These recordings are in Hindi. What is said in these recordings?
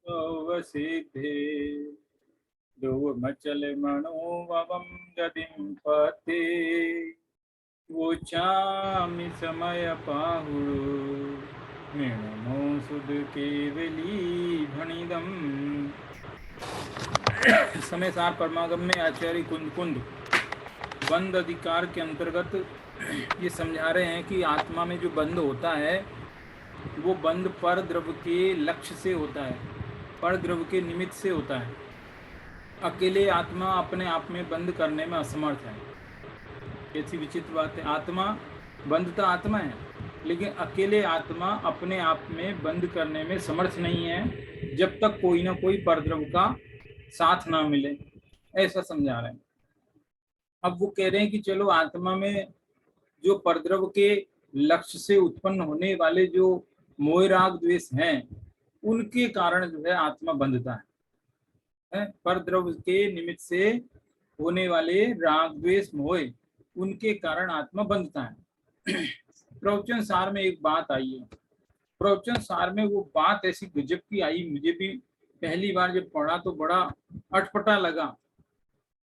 वसिद्धे ध्रुवमचल मनोभवं गतिं पते वोचामि समय पाहुः निर्णमो सुध केवली भणिदम्। समय सार परमागम में आचार्य कुंद बंध अधिकार के अंतर्गत ये समझा रहे हैं कि आत्मा में जो बंध होता है वो बंध पर द्रव्य के लक्ष्य से होता है, पर द्रव्य के निमित्त से होता है। अकेले आत्मा अपने आप में बंद करने में असमर्थ है। कैसी विचित्र बात है। आत्मा बंधता आत्मा है, लेकिन अकेले आत्मा अपने आप में बंद करने में समर्थ नहीं है जब तक कोई ना कोई परद्रव्य का साथ ना मिले, ऐसा समझा रहे हैं। अब वो कह रहे हैं कि चलो आत्मा में जो परद्रव्य के लक्ष्य से उत्पन्न होने वाले जो मोह राग द्वेष हैं उनके कारण जो है आत्मा बंधता है। परद्रव्य के निमित्त से होने वाले राग द्वेष मोह उनके कारण आत्मा बंधता है। प्रवचन सार में एक बात आई है। प्रवचन सार में वो बात ऐसी गजब की आई, मुझे भी पहली बार जब पढ़ा तो बड़ा अटपटा लगा।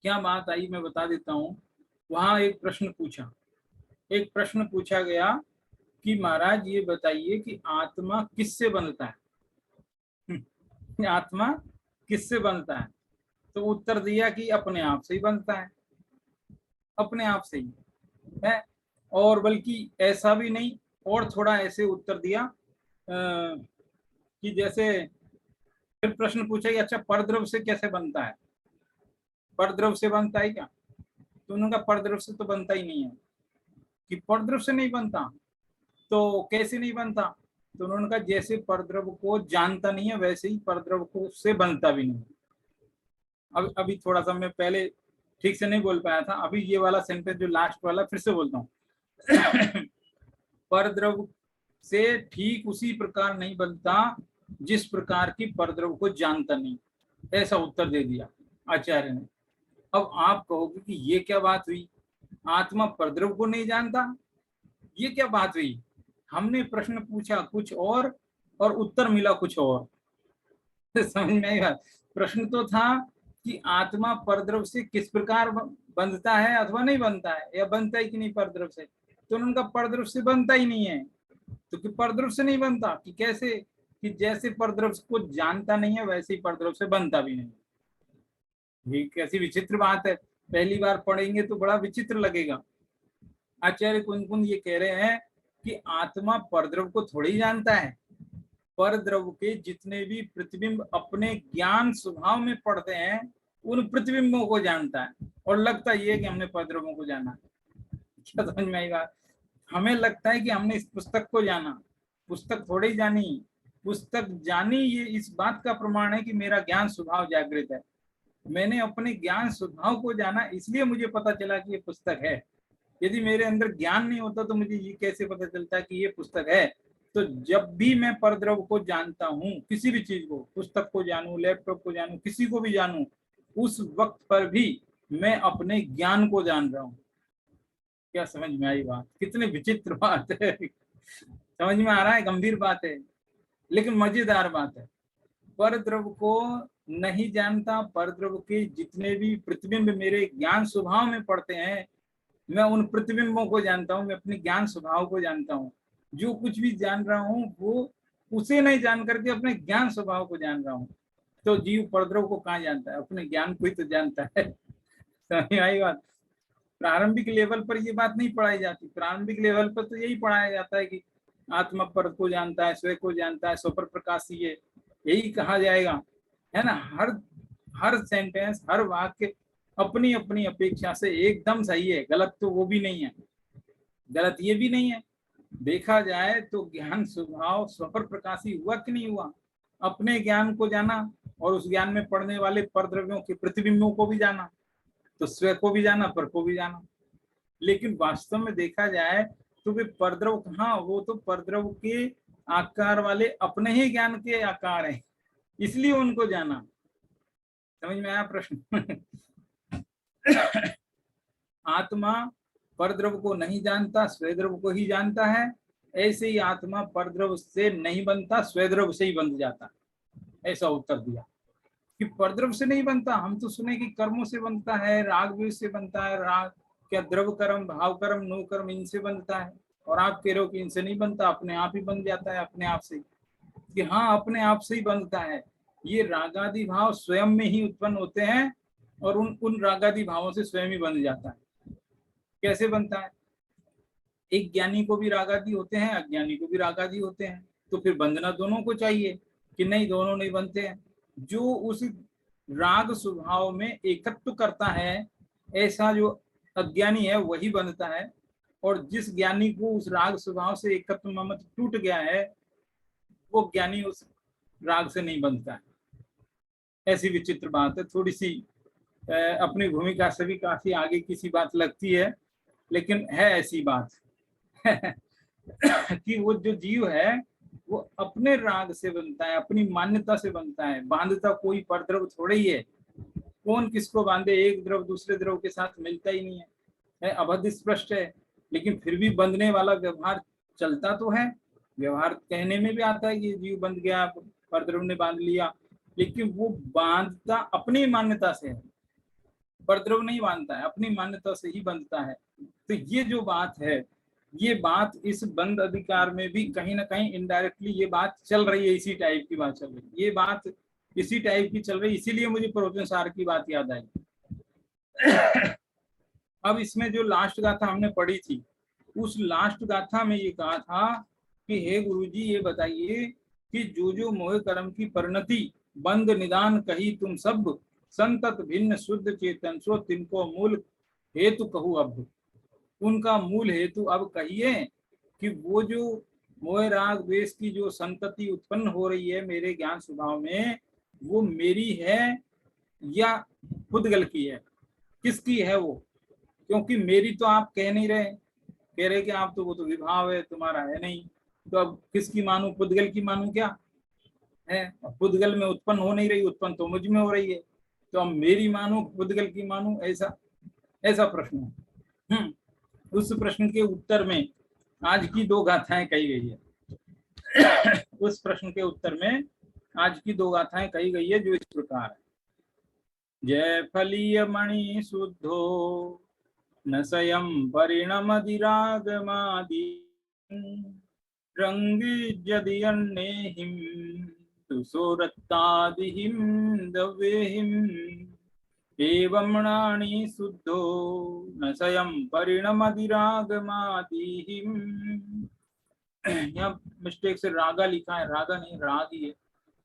क्या बात आई मैं बता देता हूँ। वहां एक प्रश्न पूछा गया कि महाराज ये बताइए कि आत्मा किससे बनता है? आत्मा किससे बनता है? तो उत्तर दिया कि अपने आप से ही बनता है, अपने आप से ही है। और बल्कि ऐसा भी नहीं, और थोड़ा ऐसे उत्तर दिया कि जैसे फिर प्रश्न पूछा कि अच्छा परद्रव्य से कैसे बनता है, परद्रव्य से बनता है क्या? तो उन्होंने कहा परद्रव्य से तो बनता ही नहीं है। कि परद्रव्य से नहीं बनता तो कैसे नहीं बनता? तो उन्होंने कहा जैसे परद्रव्य को जानता नहीं है वैसे ही परद्रव्य को से बनता भी नहीं। अभी थोड़ा सा मैं पहले ठीक से नहीं बोल पाया था, अभी ये वाला सेंटेंस जो लास्ट वाला फिर से बोलता हूँ। परद्रव्य से ठीक उसी प्रकार नहीं बनता जिस प्रकार की परद्रव्य को जानता नहीं, ऐसा उत्तर दे दिया आचार्य ने। अब आप कहोगे कि ये क्या बात हुई, आत्मा परद्रव्य को नहीं जानता, ये क्या बात हुई? हमने प्रश्न पूछा कुछ और उत्तर मिला कुछ और। समझ में आई बात? प्रश्न तो था कि आत्मा परद्रव्य से किस प्रकार बंधता है अथवा नहीं बनता है, या बनता है कि नहीं परद्रव्य से। तो उनका परद्रव्य से बनता ही नहीं है। तो कि परद्रव्य से नहीं बनता कि कैसे? कि जैसे परद्रव्य को जानता नहीं है वैसे ही परद्रव्य से बनता भी नहीं। ये कैसी विचित्र बात है, पहली बार पढ़ेंगे तो बड़ा विचित्र लगेगा। आचार्य कुंद ये कह रहे हैं कि आत्मा परद्रव्य को थोड़ी जानता है, परद्रव्य के जितने भी प्रतिबिंब अपने ज्ञान स्वभाव में पढ़ते हैं उन प्रतिबिंबों को जानता है। और लगता ये है कि हमने परद्रव्यों को जाना। क्या समझ में आई बात? हमें लगता है कि हमने इस पुस्तक को जाना, पुस्तक थोड़ी जानी। पुस्तक जानी ये इस बात का प्रमाण है कि मेरा ज्ञान स्वभाव जागृत है। मैंने अपने ज्ञान स्वभाव को जाना, इसलिए मुझे पता चला कि ये पुस्तक है। यदि मेरे अंदर ज्ञान नहीं होता तो मुझे ये कैसे पता चलता कि ये पुस्तक है? तो जब भी मैं परद्रव्य को जानता हूँ, किसी भी चीज को, पुस्तक को जानूं, लैपटॉप को जानूं, किसी को भी जानूं, उस वक्त पर भी मैं अपने ज्ञान को जान रहा हूँ। क्या समझ में आई बात? कितनी विचित्र बात है। समझ में आ रहा है? गंभीर बात है लेकिन मजेदार बात है। परद्रव्य को नहीं जानता, परद्रव्य के जितने भी प्रतिबिंब मेरे ज्ञान स्वभाव में पड़ते हैं मैं उन प्रतिबिंबों को जानता हूँ, मैं अपने ज्ञान स्वभाव को जानता हूँ। जो कुछ भी जान रहा हूँ वो उसे नहीं जान करके अपने ज्ञान स्वभाव को जान रहा हूँ। तो जीव परद्रव्य को कहाँ जानता है? अपने ज्ञान को ही तो जानता है। समझ आई बात? प्रारंभिक लेवल पर ये बात नहीं पढ़ाई जाती। प्रारंभिक लेवल पर तो यही पढ़ाया जाता है कि आत्मा पर को जानता है, स्वयं को जानता है, स्वपर प्रकाशी है, यही कहा जाएगा, है ना। हर सेंटेंस, हर वाक्य अपनी अपनी अपेक्षा से एकदम सही है, गलत तो वो भी नहीं है, गलत ये भी नहीं है। देखा जाए तो ज्ञान स्वभाव स्वपर प्रकाशी हुआ कि नहीं हुआ? अपने ज्ञान को जाना और उस ज्ञान में पड़ने वाले परद्रव्यों के प्रतिबिंबों को भी जाना, तो स्वयं को भी जाना, पर को भी जाना। लेकिन वास्तव में देखा जाए तो वे परद्रव कहाँ, वो तो परद्रव के आकार वाले अपने ही ज्ञान के आकार हैं, इसलिए उनको जाना। समझ में आया प्रश्न? आत्मा परद्रव को नहीं जानता, स्वयद्रव को ही जानता है। ऐसे ही आत्मा परद्रव से नहीं बनता, स्वयद्रव से ही बन जाता। ऐसा उत्तर दिया कि परद्रव से नहीं बनता। हम तो सुने कि कर्मों से बनता है, राग द्वेष से बनता है, राग क्या द्रव कर्म, भाव कर्म, नो कर्म, इनसे बनता है। और आप कह रहे हो कि इनसे नहीं बनता, अपने आप ही बन जाता है अपने आप से। कि हाँ, अपने आप से ही बनता है। ये रागादि भाव स्वयं में ही उत्पन्न होते हैं और उन रागादि भावों से स्वयं ही बन जाता है। कैसे बनता है? एक ज्ञानी को भी रागादि होते हैं, अज्ञानी को भी रागादि होते हैं, तो फिर बंधना दोनों को चाहिए कि नहीं, दोनों नहीं बनते हैं। जो उस राग स्वभाव में एकत्व करता है, ऐसा जो अज्ञानी है वही बनता है। और जिस ज्ञानी को उस राग स्वभाव से एकत्व ममत्व टूट गया है, वो ज्ञानी उस राग से नहीं बनता है। ऐसी विचित्र बात है। थोड़ी सी अपनी भूमिका से भी काफी आगे किसी बात लगती है, लेकिन है ऐसी बात कि वो जो जीव है वो अपने राग से बनता है, अपनी मान्यता से बनता है। बांधता कोई परद्रव थोड़े ही है। कौन किसको बांधे? एक द्रव दूसरे द्रव के साथ मिलता ही नहीं है, अबध स्पष्ट है। लेकिन फिर भी बंधने वाला व्यवहार चलता तो है। व्यवहार कहने में भी आता है कि जीव बंध गया, परद्रव ने बांध लिया, लेकिन वो बांधता अपनी मान्यता से है। परद्रव नहीं बांधता है, अपनी मान्यता से ही बंधता है। तो ये जो बात है, ये बात इस बंद अधिकार में भी कहीं ना कहीं इनडायरेक्टली ये बात चल रही है। इसी टाइप की बात चल रही है, ये बात इसी टाइप की चल रही है। इसीलिए मुझे प्रवचन सार की बात याद आई। अब इसमें जो लास्ट गाथा हमने पढ़ी थी, उस लास्ट गाथा में ये कहा था कि हे गुरुजी, ये बताइए कि जो जो मोह कर्म की परिणति बंद निदान कही तुम सब, संतत भिन्न शुद्ध चेतन सो तिनको मूल हेतु कहू अब। उनका मूल हेतु अब कहिए कि वो जो मोह राग द्वेष की जो संतति उत्पन्न हो रही है मेरे ज्ञान स्वभाव में, वो मेरी है या खुदगल की है? किसकी है वो? क्योंकि मेरी तो आप कह नहीं रहे, कह रहे कि आप तो वो तो विभाव है, तुम्हारा है नहीं। तो अब किसकी मानूं? खुदगल की मानूं क्या है? खुदगल में उत्पन्न हो नहीं रही, उत्पन्न तो मुझ में हो रही है। तो अब मेरी मानूं खुदगल की मानूं, ऐसा ऐसा प्रश्न है। उस प्रश्न के उत्तर में आज की दो गाथाएं कही गई है। उस प्रश्न के उत्तर में आज की दो गाथाएं कही गई है, जो इस प्रकार है। जय फलीय मणि शुद्धो न स्वयं परिणमदिरागमादि रंगी अन्नेहिं तुसोरत्तादिहिं दव्येहिं एवमणानि शुद्धो न स्वयं परिणमदिरागमादिहिं। यहाँ मिस्टेक से रागा लिखा है, रागा नहीं, राग ही है।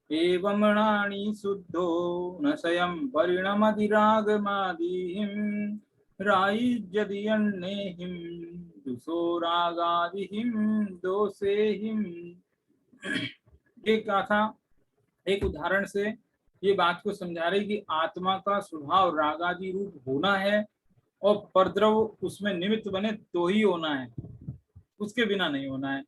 एवमणानि शुद्धो न स्वयं परिणमदिरागमादिहिं रायिज्यदियन्नेहिं दुसोरागादिहिं दोषेहिं। एक गाथा एक उदाहरण से ये बात को समझा रही कि आत्मा का स्वभाव रागादि रूप होना है और परद्रव उसमें निमित्त बने तो ही होना है, उसके बिना नहीं होना है।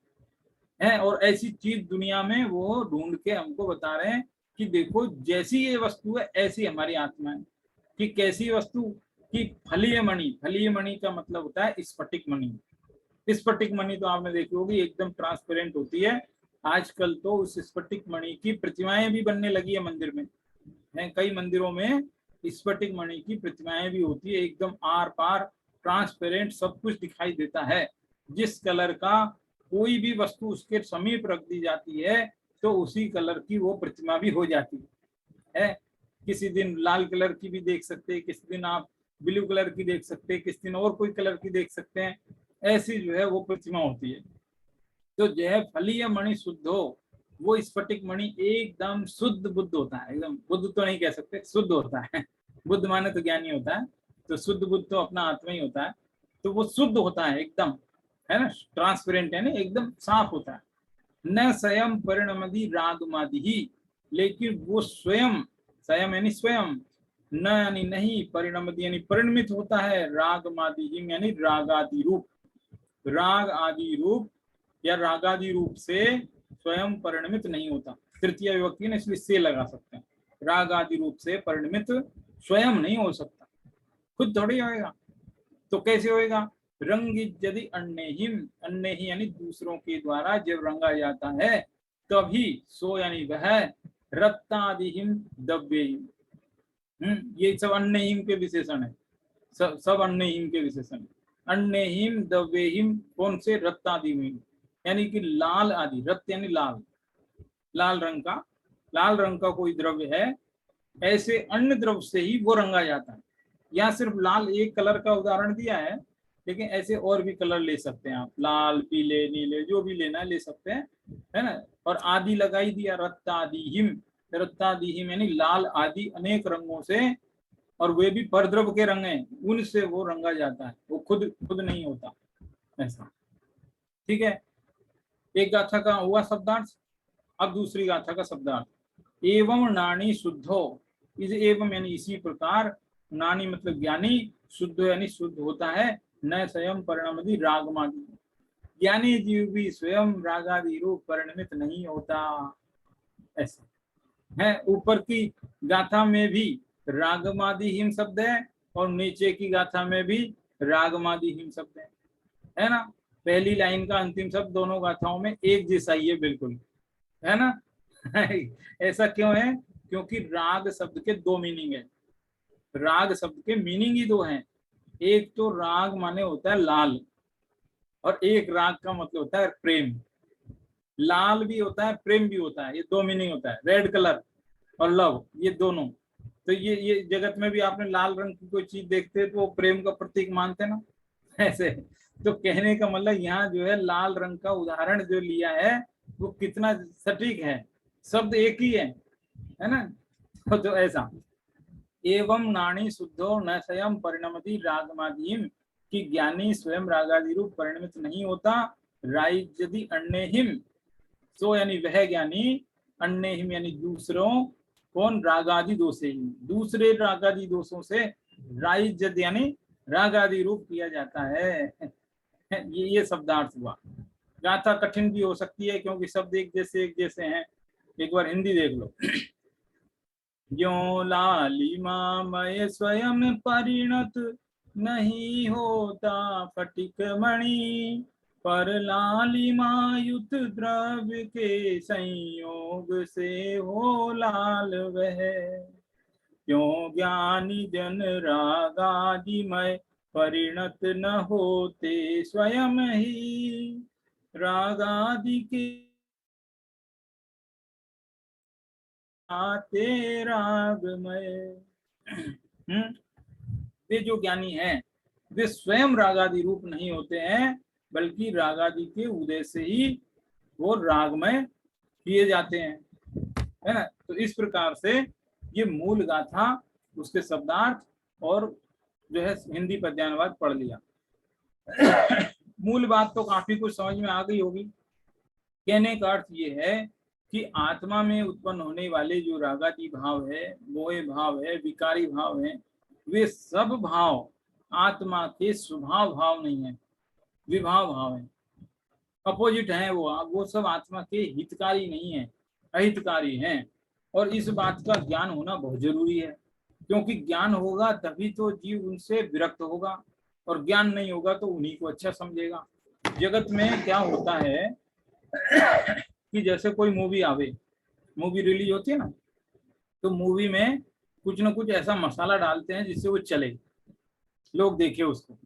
और ऐसी चीज दुनिया में वो ढूंढ के हमको बता रहे हैं कि देखो, जैसी ये वस्तु है ऐसी हमारी आत्मा है। कि कैसी वस्तु? कि फलीय मणि। फलीय मणि का मतलब होता है स्फटिक मणि। स्फटिक मणि तो आपने देखी होगी, एकदम ट्रांसपेरेंट होती है। आजकल तो उस स्फटिक मणि की प्रतिमाएं भी बनने लगी है मंदिर में। कई मंदिरों में स्फटिक मणि की प्रतिमाएं भी होती है, एकदम आर पार ट्रांसपेरेंट सब कुछ दिखाई देता है। जिस कलर का कोई भी वस्तु उसके समीप रख दी जाती है तो उसी कलर की वो प्रतिमा भी हो जाती है। किसी दिन लाल कलर की भी देख सकते हैं, किसी दिन आप ब्लू कलर की देख सकते हैं, किसी दिन और कोई कलर की देख सकते हैं। ऐसी जो है वो प्रतिमा होती है। तो जो है फलीय मणि शुद्ध हो, वो स्फटिक मणि एकदम शुद्ध बुद्ध होता है। एकदम बुद्ध तो नहीं कह सकते, शुद्ध होता है। बुद्ध माने तो ज्ञानी होता है, तो शुद्ध बुद्ध तो अपना आत्मा ही होता है। तो वो शुद्ध होता है एकदम, है ना, ट्रांसपेरेंट है ना, एकदम साफ होता है। न स्वयं परिणमदि रागमादि ही, लेकिन वो स्वयं, स्वयं यानी स्वयं, न यानी नहीं, परिणमदि यानी परिणमित होता है, रागमादि यानी रागादि रूप, राग आदि रूप या रागादि रूप से स्वयं परिणमित नहीं होता। तृतीय विभक्ति ने, इसलिए से लगा सकते हैं। राग आदि रूप से परिणमित स्वयं नहीं हो सकता, खुद थोड़ी होएगा। तो कैसे होएगा? रंग यदि अन्य ही यानी दूसरों के द्वारा जब रंगा जाता है तभी, सो यानी वह, रत्तादिहिम दव्यहिम। ये सब अन्यहिम के विशेषण है, सब अन्यहिम के विशेषण। अन्यहिम दव्यहिम कौन से? रत्तादिहिम, यानी कि लाल आदि, रक्त यानी लाल, लाल रंग का कोई द्रव्य है, ऐसे अन्य द्रव्य से ही वो रंगा जाता है। यहाँ सिर्फ लाल एक कलर का उदाहरण दिया है, लेकिन ऐसे और भी कलर ले सकते हैं आप, लाल, पीले, नीले, जो भी लेना है ले सकते हैं, है ना। और आदि लगाई दिया, रत्तादिहिम, रत्तादिहिम यानी लाल आदि अनेक रंगों से, और वे भी परद्रव्य के रंग हैं, उनसे वो रंगा जाता है, वो खुद नहीं होता ऐसा। ठीक है, एक गाथा का हुआ शब्दार्थ। अब दूसरी गाथा का शब्दार्थ, एवं नानी शुद्धो, इस एवं यानी इसी प्रकार, नानी मतलब ज्ञानी, शुद्ध यानी शुद्ध होता है, न स्वयं परिणमति रागमादि, ज्ञानी जीव भी स्वयं रागादि रूप परिणमित नहीं होता, ऐसा है। ऊपर की गाथा में भी रागमादिहीन शब्द है, और नीचे की गाथा में भी रागमादिहीन शब्द है ना। पहली लाइन का अंतिम शब्द दोनों गाथाओं में एक जैसा ही है बिल्कुल, है ना। ऐसा क्यों है? क्योंकि राग शब्द के दो मीनिंग है, राग शब्द के मीनिंग ही दो हैं। एक तो राग माने होता है लाल, और एक राग का मतलब होता है प्रेम। लाल भी होता है, प्रेम भी होता है, ये दो मीनिंग होता है, रेड कलर और लव, ये दोनों। तो ये जगत में भी आपने लाल रंग की कोई चीज देखते हैं तो वो प्रेम का प्रतीक मानते ना, ऐसे। तो कहने का मतलब यहाँ जो है लाल रंग का उदाहरण जो लिया है वो कितना सटीक है, शब्द एक ही है ना। तो ऐसा, एवं नाणी शुद्धो न स्वयं परिणमति रागमादिम, कि ज्ञानी स्वयं रागादि रूप परिणमित नहीं होता, राइजदि अन्यहिम, सो यानी वह ज्ञानी, अन्यहिम यानी दूसरों, कौन? रागादि दोषे ही, दूसरे रागादि दोषों से राइजद यानी रागादि रूप किया जाता है। ये शब्दार्थ हुआ। गाथा कठिन भी हो सकती है क्योंकि शब्द एक जैसे हैं। एक बार हिंदी देख लो। यो लालिमा मय स्वयं परिणत नहीं होता फटिक मणि, पर लालिमायुत द्रव्य के संयोग से हो लाल वह, क्यों ज्ञानी जन रागादिमय परिणत न होते स्वयं ही, रागादि के आते रागमय। वे जो ज्ञानी हैं वे स्वयं रागादि रूप नहीं होते हैं, बल्कि रागादि के उदय से ही वो रागमय किए जाते हैं, है ना। तो इस प्रकार से ये मूल गाथा, उसके शब्दार्थ और जो है हिंदी पद्यानुवाद पढ़ लिया। मूल बात तो काफी कुछ समझ में आ गई होगी। कहने का अर्थ ये है कि आत्मा में उत्पन्न होने वाले जो रागादि भाव है, मोह भाव है, विकारी भाव है, वे सब भाव आत्मा के स्वभाव भाव नहीं है, विभाव भाव है, अपोजिट है। वो सब आत्मा के हितकारी नहीं है, अहितकारी हैं। और इस बात का ज्ञान होना बहुत जरूरी है, क्योंकि ज्ञान होगा तभी तो जीव उनसे विरक्त होगा, और ज्ञान नहीं होगा तो उन्हीं को अच्छा समझेगा। जगत में क्या होता है कि जैसे कोई मूवी आवे, मूवी रिलीज होती है ना, तो मूवी में कुछ ना कुछ ऐसा मसाला डालते हैं जिससे वो चले, लोग देखे उसको।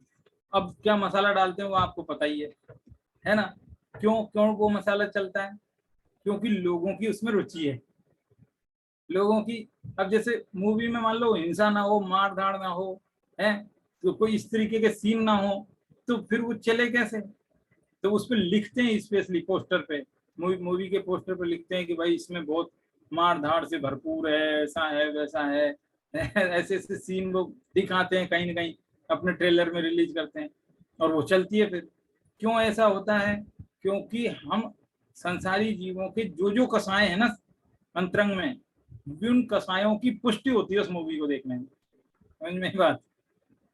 अब क्या मसाला डालते हैं वो आपको पता ही है ना। क्यों क्यों वो मसाला चलता है? क्योंकि लोगों की उसमें रुचि है, लोगों की। अब जैसे मूवी में मान लो हिंसा ना हो, मार धाड़ ना हो, है तो कोई इस तरीके के सीन ना हो, तो फिर वो चले कैसे? तो उस पर लिखते हैं स्पेशली पोस्टर पे, मूवी के पोस्टर पे लिखते हैं कि भाई इसमें बहुत मार धाड़ से भरपूर है, ऐसा है वैसा है। ऐसे ऐसे सीन वो दिखाते हैं, कहीं ना कहीं अपने ट्रेलर में रिलीज करते हैं, और वो चलती है फिर। क्यों ऐसा होता है? क्योंकि हम संसारी जीवों के जो जो कसाय है ना अंतरंग में, उन कसायों की पुष्टि होती है उस मूवी को देखने में। समझ में बात?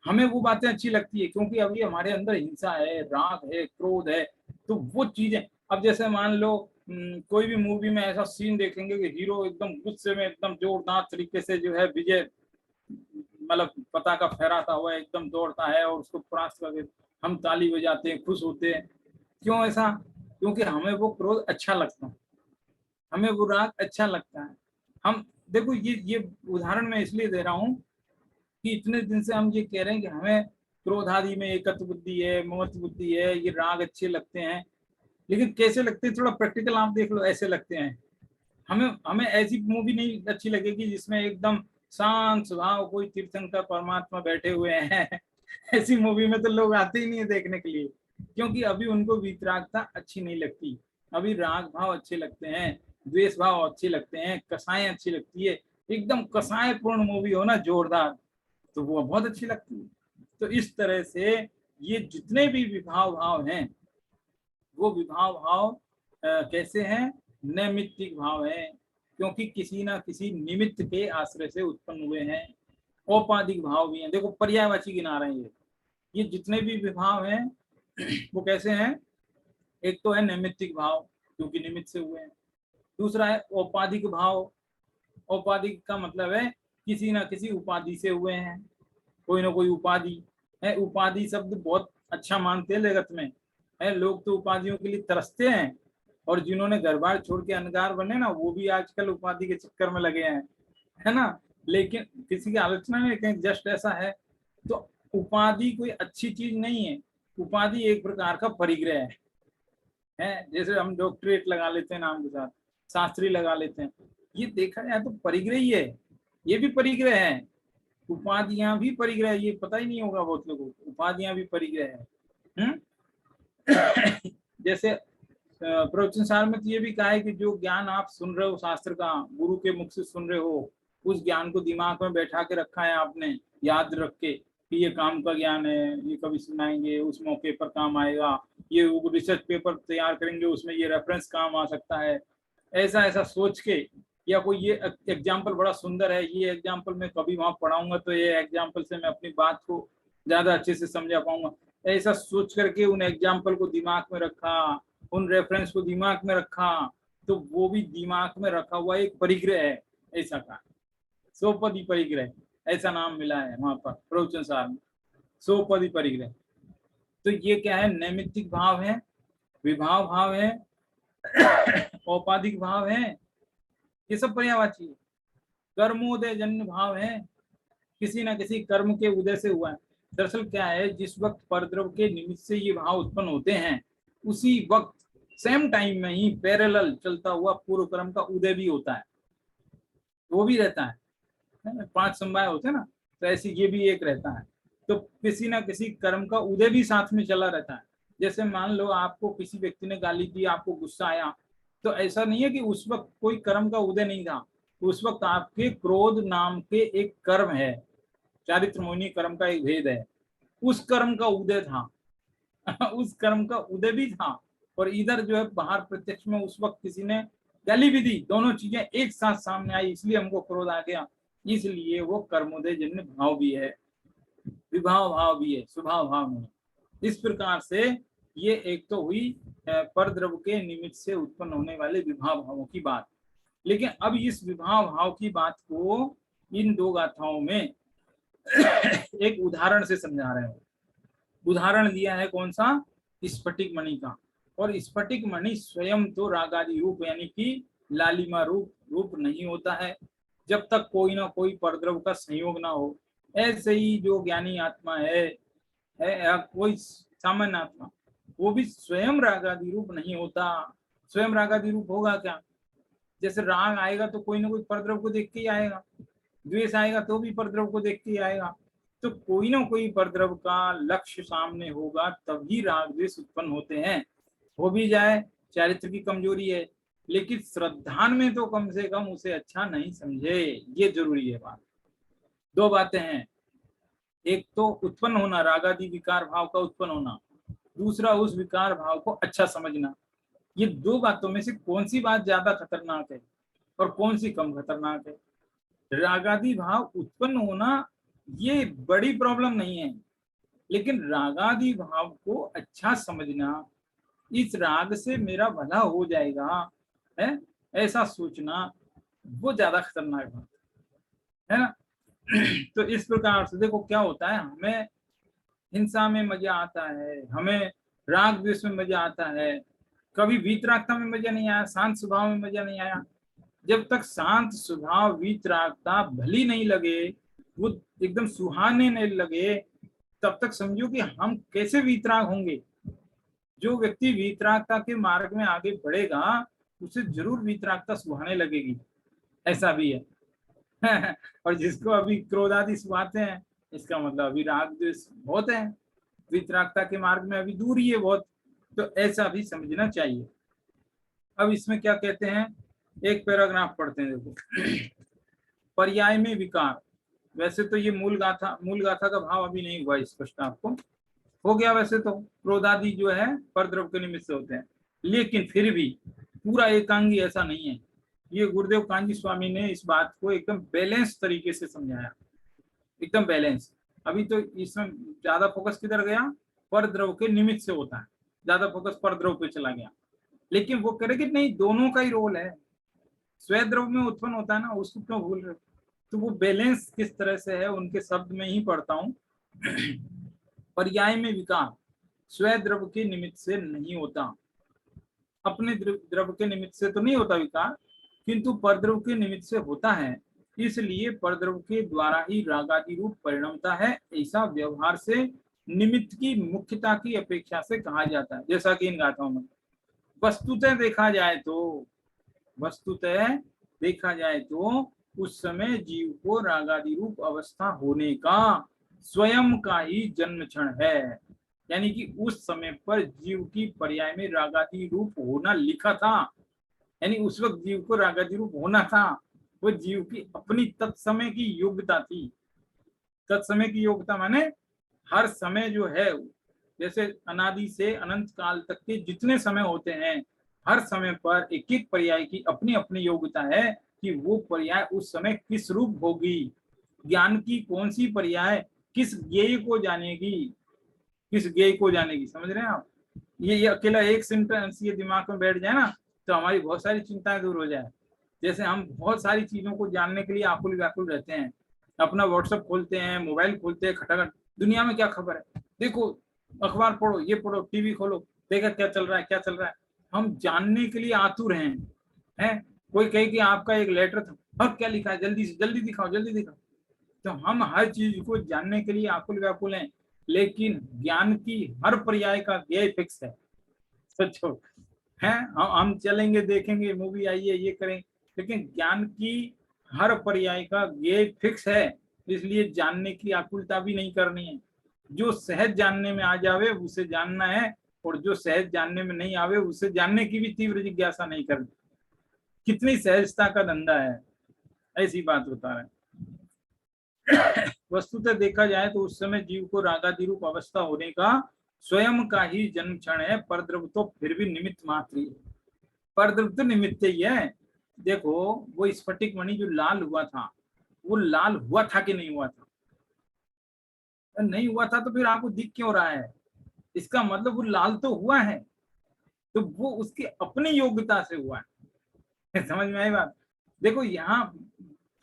हमें वो बातें अच्छी लगती है क्योंकि अभी हमारे अंदर हिंसा है, राग है, क्रोध है, तो वो चीजें। अब जैसे मान लो कोई भी मूवी में ऐसा सीन देखेंगे कि हीरो एकदम गुस्से में एकदम जोरदार तरीके से जो है विजय मतलब पताका फहराता हुआ एकदम दौड़ता है और उसको परास्त करके हम ताली बजाते हैं, खुश होते हैं। क्यों ऐसा? क्योंकि हमें वो क्रोध अच्छा लगता है, हमें वो राग अच्छा लगता है। हम देखो ये उदाहरण मैं इसलिए दे रहा हूँ कि इतने दिन से हम ये कह रहे हैं कि हमें क्रोध आदि में एकत्व बुद्धि है, ममत्व बुद्धि है, ये राग अच्छे लगते हैं, लेकिन कैसे लगते हैं थोड़ा प्रैक्टिकल आप देख लो, ऐसे लगते हैं। हमें हमें ऐसी मूवी नहीं अच्छी लगेगी जिसमें एकदम शांत स्वभाव कोई तीर्थंकर परमात्मा बैठे हुए हैं ऐसी मूवी में तो लोग आते ही नहीं है देखने के लिए, क्योंकि अभी उनको वीतरागता अच्छी नहीं लगती, अभी राग भाव अच्छे लगते हैं, द्वेष भाव अच्छे लगते हैं, कसाएं अच्छी लगती है। एकदम कसाय पूर्ण मूवी हो ना जोरदार, तो वो बहुत अच्छी लगती है। तो इस तरह से ये जितने भी विभाव भाव हैं वो विभाव भाव कैसे हैं, नैमित्तिक भाव है, क्योंकि किसी ना किसी निमित्त के आश्रय से उत्पन्न हुए हैं। औपाधिक भाव भी हैं, देखो पर्यायवाची गिना रहे हैं ये जितने भी विभाव हैं वो कैसे हैं, एक तो है नैमित्तिक भाव क्योंकि निमित्त से हुए हैं, दूसरा है औपाधिक भाव, औपाधिक का मतलब है किसी ना किसी उपाधि से हुए हैं, कोई ना कोई उपाधि है। उपाधि शब्द बहुत अच्छा मानते हैं जगत में है, लोग तो उपाधियों के लिए तरसते हैं, और जिन्होंने घर बार छोड़ के अनगार बने ना वो भी आजकल उपाधि के चक्कर में लगे हैं, है ना। लेकिन किसी की आलोचना में कहीं जस्ट ऐसा है, तो उपाधि कोई अच्छी चीज नहीं है, उपाधि एक प्रकार का परिग्रह है। जैसे हम डॉक्टरेट लगा लेते हैं नाम के साथ, शास्त्री लगा लेते हैं, ये देखा जाए तो परिग्रह ही है, ये भी परिग्रह है। उपाधियां भी परिग्रह, ये पता ही नहीं होगा बहुत लोगों को, उपाधियां भी परिग्रह है। जैसे प्रवचन सार में तो ये भी कहा है कि जो ज्ञान आप सुन रहे हो शास्त्र का, गुरु के मुख से सुन रहे हो, उस ज्ञान को दिमाग में बैठा के रखा है आपने, याद रख के कि ये काम का ज्ञान है, ये कभी सुनाएंगे उस मौके पर काम आएगा, ये रिसर्च पेपर तैयार करेंगे उसमें ये रेफरेंस काम आ सकता है, ऐसा ऐसा सोच के। या कोई ये एग्जाम्पल बड़ा सुंदर है, ये एग्जाम्पल मैं कभी वहां पढ़ाऊंगा तो ये एग्जाम्पल से मैं अपनी बात को ज्यादा अच्छे से समझा पाऊंगा, ऐसा सोच करके उन एग्जाम्पल को दिमाग में रखा, उन रेफरेंस को दिमाग में रखा, तो वो भी दिमाग में रखा हुआ एक परिग्रह है, ऐसा कहा सोपदी परिग्रह, ऐसा नाम मिला है वहां पर प्रवचन सार में, सोपदी परिग्रह। तो ये क्या है, नैमित्तिक भाव है, विभाव भाव है, औपाधिक भाव है, ये सब पर्यायवाची है। कर्मोदय जन्य भाव है, किसी ना किसी कर्म के उदय से हुआ है। दरअसल क्या है, जिस वक्त परद्रव के निमित्त से ये भाव उत्पन्न होते हैं उसी वक्त सेम टाइम में ही पैरेलल चलता हुआ पूर्व कर्म का उदय भी होता है, वो भी रहता है। 5 समवाय होते हैं ना, तो ऐसे ये भी एक रहता है। तो किसी ना किसी कर्म का उदय भी साथ में चला रहता है। जैसे मान लो आपको किसी व्यक्ति ने गाली दी, आपको गुस्सा आया, तो ऐसा नहीं है कि उस वक्त कोई कर्म का उदय नहीं था, उस वक्त आपके क्रोध नाम के एक कर्म है, चारित्र मोहिनी कर्म का एक भेद है, उस कर्म का उदय था उस कर्म का उदय भी था, और इधर जो है बाहर प्रत्यक्ष में उस वक्त किसी ने गाली भी दी, दोनों चीजें एक साथ सामने आई, इसलिए हमको क्रोध आ गया, इसलिए वो कर्मोदय जन्य भाव भी है, विभाव भाव भी है, स्वभाव भाव नहीं। इस प्रकार से ये एक तो हुई परद्रव्य के निमित्त से उत्पन्न होने वाले विभाव भावों की बात। लेकिन अब इस विभाव भाव की बात को इन दो गाथाओं में एक उदाहरण से समझा रहे हैं। उदाहरण दिया है कौन सा, स्फटिक मणि का। और स्फटिक मणि स्वयं तो रागादि रूप यानी कि लालिमा रूप नहीं होता है, जब तक कोई ना कोई परद्रव का संयोग ना हो। ऐसे ही जो ज्ञानी आत्मा है या कोई सामान्य आत्मा, वो भी स्वयं रागादि रूप नहीं होता। स्वयं रागादि रूप होगा क्या, जैसे राग आएगा तो कोई ना कोई परद्रव को देख के ही आएगा, द्वेष आएगा तो भी परद्रव को देख के ही आएगा, तो कोई ना कोई परद्रव का लक्ष्य सामने होगा तभी राग द्वेष उत्पन्न होते हैं। हो भी जाए चारित्र की कमजोरी है, लेकिन श्रद्धान में तो कम से कम उसे अच्छा नहीं समझे, ये जरूरी है बात। दो बातें हैं, एक तो उत्पन्न होना, रागादि विकार भाव का उत्पन्न होना, दूसरा उस विकार भाव को अच्छा समझना। ये दो बातों में से कौन सी बात ज्यादा खतरनाक है और कौन सी कम खतरनाक है। रागादि भाव उत्पन्न होना ये बड़ी प्रॉब्लम नहीं है, लेकिन रागादि भाव को अच्छा समझना, इस राग से मेरा भला हो जाएगा है, ऐसा सोचना, वो ज्यादा खतरनाक बात है ना। तो इस प्रकार से देखो क्या होता है, हमें हिंसा में मजा आता है, हमें राग द्वेष में मजा आता है, कभी वीतरागता में मजा नहीं आया, शांत स्वभाव में मजा नहीं आया, जब तक शांत स्वभाव वीतरागता भली नहीं लगे, वो एकदम सुहाने नहीं लगे, तब तक समझो कि हम कैसे वीतराग होंगे। जो व्यक्ति वीतरागता के मार्ग में आगे बढ़ेगा उसे जरूर वीतरागता सुहाने लगेगी, ऐसा भी है। और जिसको अभी क्रोध आदि सुहाते हैं, इसका मतलब अभी राग द्वेष बहुत है, वीतरागता के मार्ग में अभी दूर ही है बहुत, तो ऐसा भी समझना चाहिए। अब इसमें क्या कहते हैं, एक पैराग्राफ पढ़ते हैं, देखो। पर्याय में विकार, वैसे तो ये मूल गाथा का भाव अभी नहीं हुआ स्पष्ट, आपको हो गया वैसे तो, क्रोधादि जो है परद्रव के निमित्त से होते हैं, लेकिन फिर भी पूरा एकांगी ऐसा नहीं है। ये गुरुदेव कांजी स्वामी ने इस बात को एकदम बैलेंस तरीके से समझाया, एकदम बैलेंस। अभी तो इसमें ज्यादा फोकस किधर गया, परद्रव के निमित्त से होता है, ज्यादा फोकस परद्रव पे चला गया, लेकिन वो कह रहे कि नहीं, दोनों का ही रोल है, स्वद्रव में उत्पन्न होता है ना, उसको क्यों भूल रहे हो। तो वो बैलेंस किस तरह से है उनके शब्द में ही पढ़ता हूँ। पर्याय में विकार स्वद्रव के निमित्त से नहीं होता, अपने द्रव के निमित्त से तो नहीं होता विकार, किंतु परद्रव के निमित्त से होता है, इसलिए परद्रव के द्वारा ही रागादि रूप परिणमता है, ऐसा व्यवहार से निमित्त की मुख्यता की अपेक्षा से कहा जाता है। जैसा कि इन गाथाओं में वस्तुतः देखा जाए तो, वस्तुतः देखा जाए तो उस समय जीव को रागादि रूप अवस्था होने का स्वयं का ही जन्म क्षण है, यानी कि उस समय पर जीव की पर्याय में रागादि रूप होना लिखा था, यानी उस वक्त जीव को रागादि रूप होना था, वो जीव की अपनी तत्समय की योग्यता थी। तत्समय की योग्यता माने हर समय जो है, जैसे अनादि से अनंत काल तक के जितने समय होते हैं, हर समय पर एक एक पर्याय की अपनी अपनी योग्यता है कि वो पर्याय उस समय किस रूप होगी, ज्ञान की कौन सी पर्याय किस ज्ञेय को जानेगी, किस ज्ञेय को जानेगी, समझ रहे हैं आप। ये अकेला एक सेंटेंस ये दिमाग में बैठ जाए ना, तो हमारी बहुत सारी चिंताएं दूर हो जाए। जैसे हम बहुत सारी चीजों को जानने के लिए आकुल व्याकुल रहते हैं, अपना व्हाट्सएप खोलते हैं, मोबाइल खोलते हैं, खटाखट दुनिया में क्या खबर है, देखो अखबार पढ़ो, ये पढ़ो, टीवी खोलो, देखा क्या चल रहा है, क्या चल रहा है। हम जानने के लिए आतुर हैं। कोई कहे कि आपका एक लेटर था, अब क्या लिखा है, जल्दी से जल्दी दिखाओ, जल्दी दिखाओ। तो हम हर चीज को जानने के लिए आकुल व्याकुल हैं, लेकिन ज्ञान की हर पर्याय का ज्ञेय फिक्स है। सोचो, है हम चलेंगे, देखेंगे मूवी आई है, ये करें, लेकिन ज्ञान की हर पर्याय का ज्ञेय फिक्स है, इसलिए जानने की आकुलता भी नहीं करनी है। जो सहज जानने में आ जावे उसे जानना है, और जो सहज जानने में नहीं आवे उसे जानने की भी तीव्र जिज्ञासा नहीं करनी। कितनी सहजता का धंधा है, ऐसी बात बता रहे हैं। वस्तुतः देखा जाए तो उस समय जीव को रागादि रूप अवस्था होने का स्वयं का ही जन्म क्षण है, परद्रव तो फिर भी निमित्त मात्र ही है। परद्रव तो निमित्त ही है। देखो वो स्फटिक मणि जो लाल हुआ था, वो लाल हुआ था कि नहीं हुआ था, नहीं हुआ था तो फिर आपको दिख क्यों रहा है, इसका मतलब वो लाल तो हुआ है, तो वो उसकी अपनी योग्यता से हुआ है। समझ में आई बात। देखो यहाँ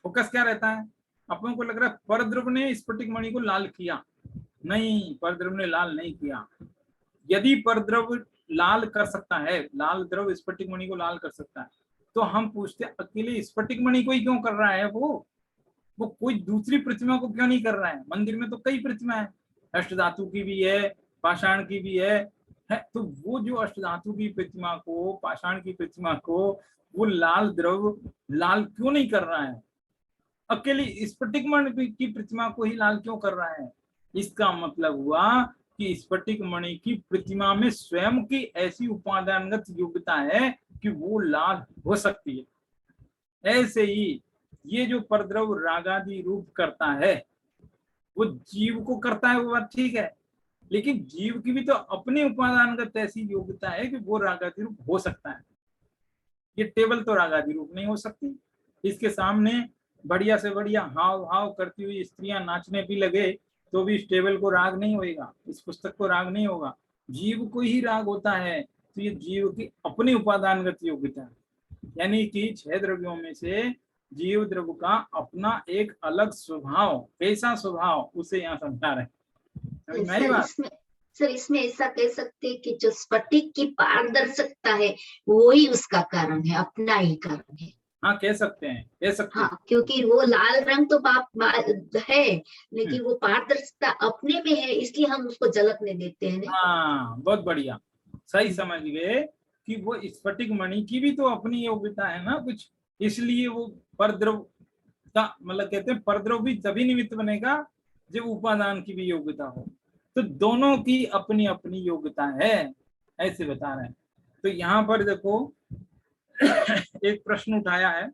फोकस क्या रहता है, अपन को लग रहा है परद्रव ने स्फटिक मणि को लाल किया, नहीं, परद्रव ने लाल नहीं किया। यदि परद्रव लाल कर सकता है, लाल द्रव स्फटिक मणि को लाल कर सकता है, तो हम पूछते अकेले स्फटिक मणि को ही क्यों कर रहा है, वो कोई दूसरी प्रतिमा को क्यों नहीं कर रहा है। मंदिर में तो कई प्रतिमा है, अष्टधातु की भी है, पाषाण की भी है, तो वो जो अष्टधातु की प्रतिमा को, पाषाण की प्रतिमा को वो लाल द्रव लाल क्यों नहीं कर रहा है, अकेली स्फटिक मणि की प्रतिमा को ही लाल क्यों कर रहा है। इसका मतलब हुआ कि स्फटिक मणि की प्रतिमा में स्वयं की ऐसी उपादानगत योग्यता है कि वो लाल हो सकती है। ऐसे ही ये जो परद्रव रागादि रूप करता है, वो जीव को करता है, वो बात ठीक है, लेकिन जीव की भी तो अपनी उपादानगत ऐसी योग्यता है कि वो रागादि रूप हो सकता है। ये टेबल तो रागादि रूप नहीं हो सकती, इसके सामने बढ़िया से बढ़िया हाव हाव करती हुई स्त्रियां नाचने भी लगे तो भी इस टेबल को राग नहीं होगा, इस पुस्तक को राग नहीं होगा। जीव को ही राग होता है, तो ये जीव की अपनी उपादानगत योग्यता है, यानी कि 6 द्रव्यों में से जीव द्रव्य का अपना एक अलग स्वभाव, कैसा स्वभाव उसे यहाँ समझा रहे हैं। सर इसमें ऐसा कह सकते हैं कि जो स्फटिक की पारदर्शकता है वो ही उसका कारण है, अपना ही कारण है। हाँ कह सकते हैं, कह सकते हैं। हाँ, क्योंकि वो लाल रंग तो है, हम्म, लेकिन वो पारदर्शिता अपने में है, इसलिए हम उसको झलकने देते हैं ना। हाँ बहुत बढ़िया, सही समझ गए कि वो स्फटिक मणि की भी तो अपनी योग्यता है ना कुछ, इसलिए वो परद्रव का मतलब कहते हैं परद्रव भी तभी निमित्त बनेगा जब उपादान की भी योग्यता हो। तो दोनों की अपनी अपनी योग्यता है, ऐसे बता रहे हैं। तो यहाँ पर देखो एक प्रश्न उठाया है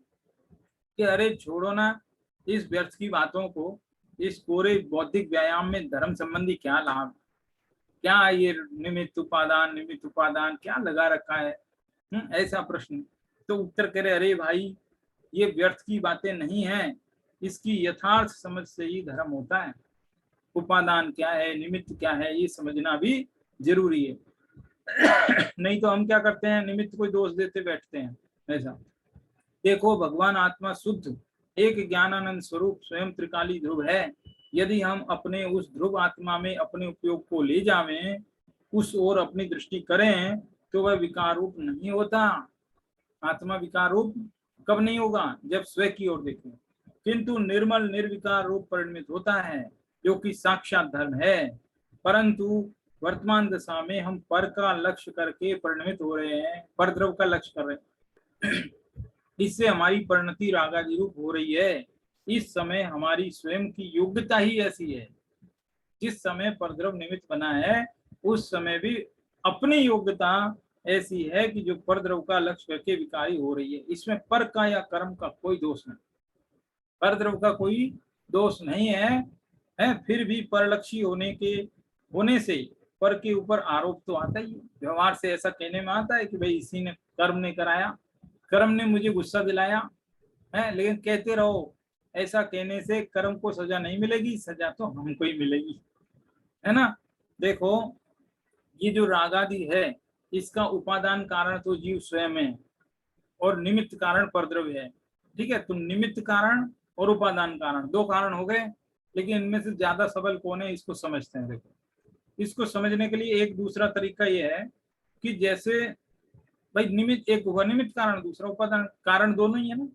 कि अरे छोड़ो ना इस व्यर्थ की बातों को, इस पूरे बौद्धिक व्यायाम में धर्म संबंधी क्या लाभ, क्या ये निमित्त उपादान क्या लगा रखा है। ऐसा प्रश्न। तो उत्तर करे अरे भाई ये व्यर्थ की बातें नहीं है, इसकी यथार्थ समझ से ही धर्म होता है। उपादान क्या है, निमित्त क्या है, ये समझना भी जरूरी है। नहीं तो हम क्या करते हैं, निमित्त को दोष देते बैठते हैं। ऐसा देखो भगवान आत्मा शुद्ध एक ज्ञानानंद स्वरूप स्वयं त्रिकाली ध्रुव है। यदि हम अपने उस ध्रुव आत्मा में अपने उपयोग को ले जावें, उस ओर अपनी दृष्टि करें, तो वह विकार रूप नहीं होता। आत्मा विकार रूप कब नहीं होगा, जब स्वयं की ओर देखें, किंतु निर्मल निर्विकार रूप परिणमित होता है, जो कि साक्षात धर्म है। परंतु वर्तमान दशा में हम पर का लक्ष्य करके परिणमित हो रहे हैं, पर द्रव का लक्ष्य कर रहे हैं। इससे हमारी परिणति रागादि रूप हो रही है। इस समय हमारी स्वयं की योग्यता ही ऐसी है। जिस समय परद्रव निमित्त बना है, उस समय भी अपनी योग्यता ऐसी है कि जो परद्रव का लक्ष्य करके विकारी हो रही है। इसमें पर का या कर्म का कोई दोष नहीं, परद्रव का कोई दोष नहीं है, फिर भी परलक्षी होने से पर के ऊपर आरोप तो आता ही है। व्यवहार से ऐसा कहने में आता है कि भाई इसी ने कर्म ने कराया, कर्म ने मुझे गुस्सा दिलाया है, लेकिन कहते रहो। ऐसा कहने से कर्म को सजा नहीं मिलेगी, सजा तो हमको ही मिलेगी, है ना। देखो ये जो रागादि है, इसका उपादान कारण तो जीव स्वयं है और निमित्त कारण परद्रव्य है। ठीक है, तो निमित्त कारण और उपादान कारण दो कारण हो गए, लेकिन इनमें से ज्यादा सबल कौन है इसको समझते हैं। देखो इसको समझने के लिए एक दूसरा तरीका यह है कि जैसे भाई निमित्त एक हुआ निमित्त कारण, दूसरा उपादान कारण, दोनों ही है ना।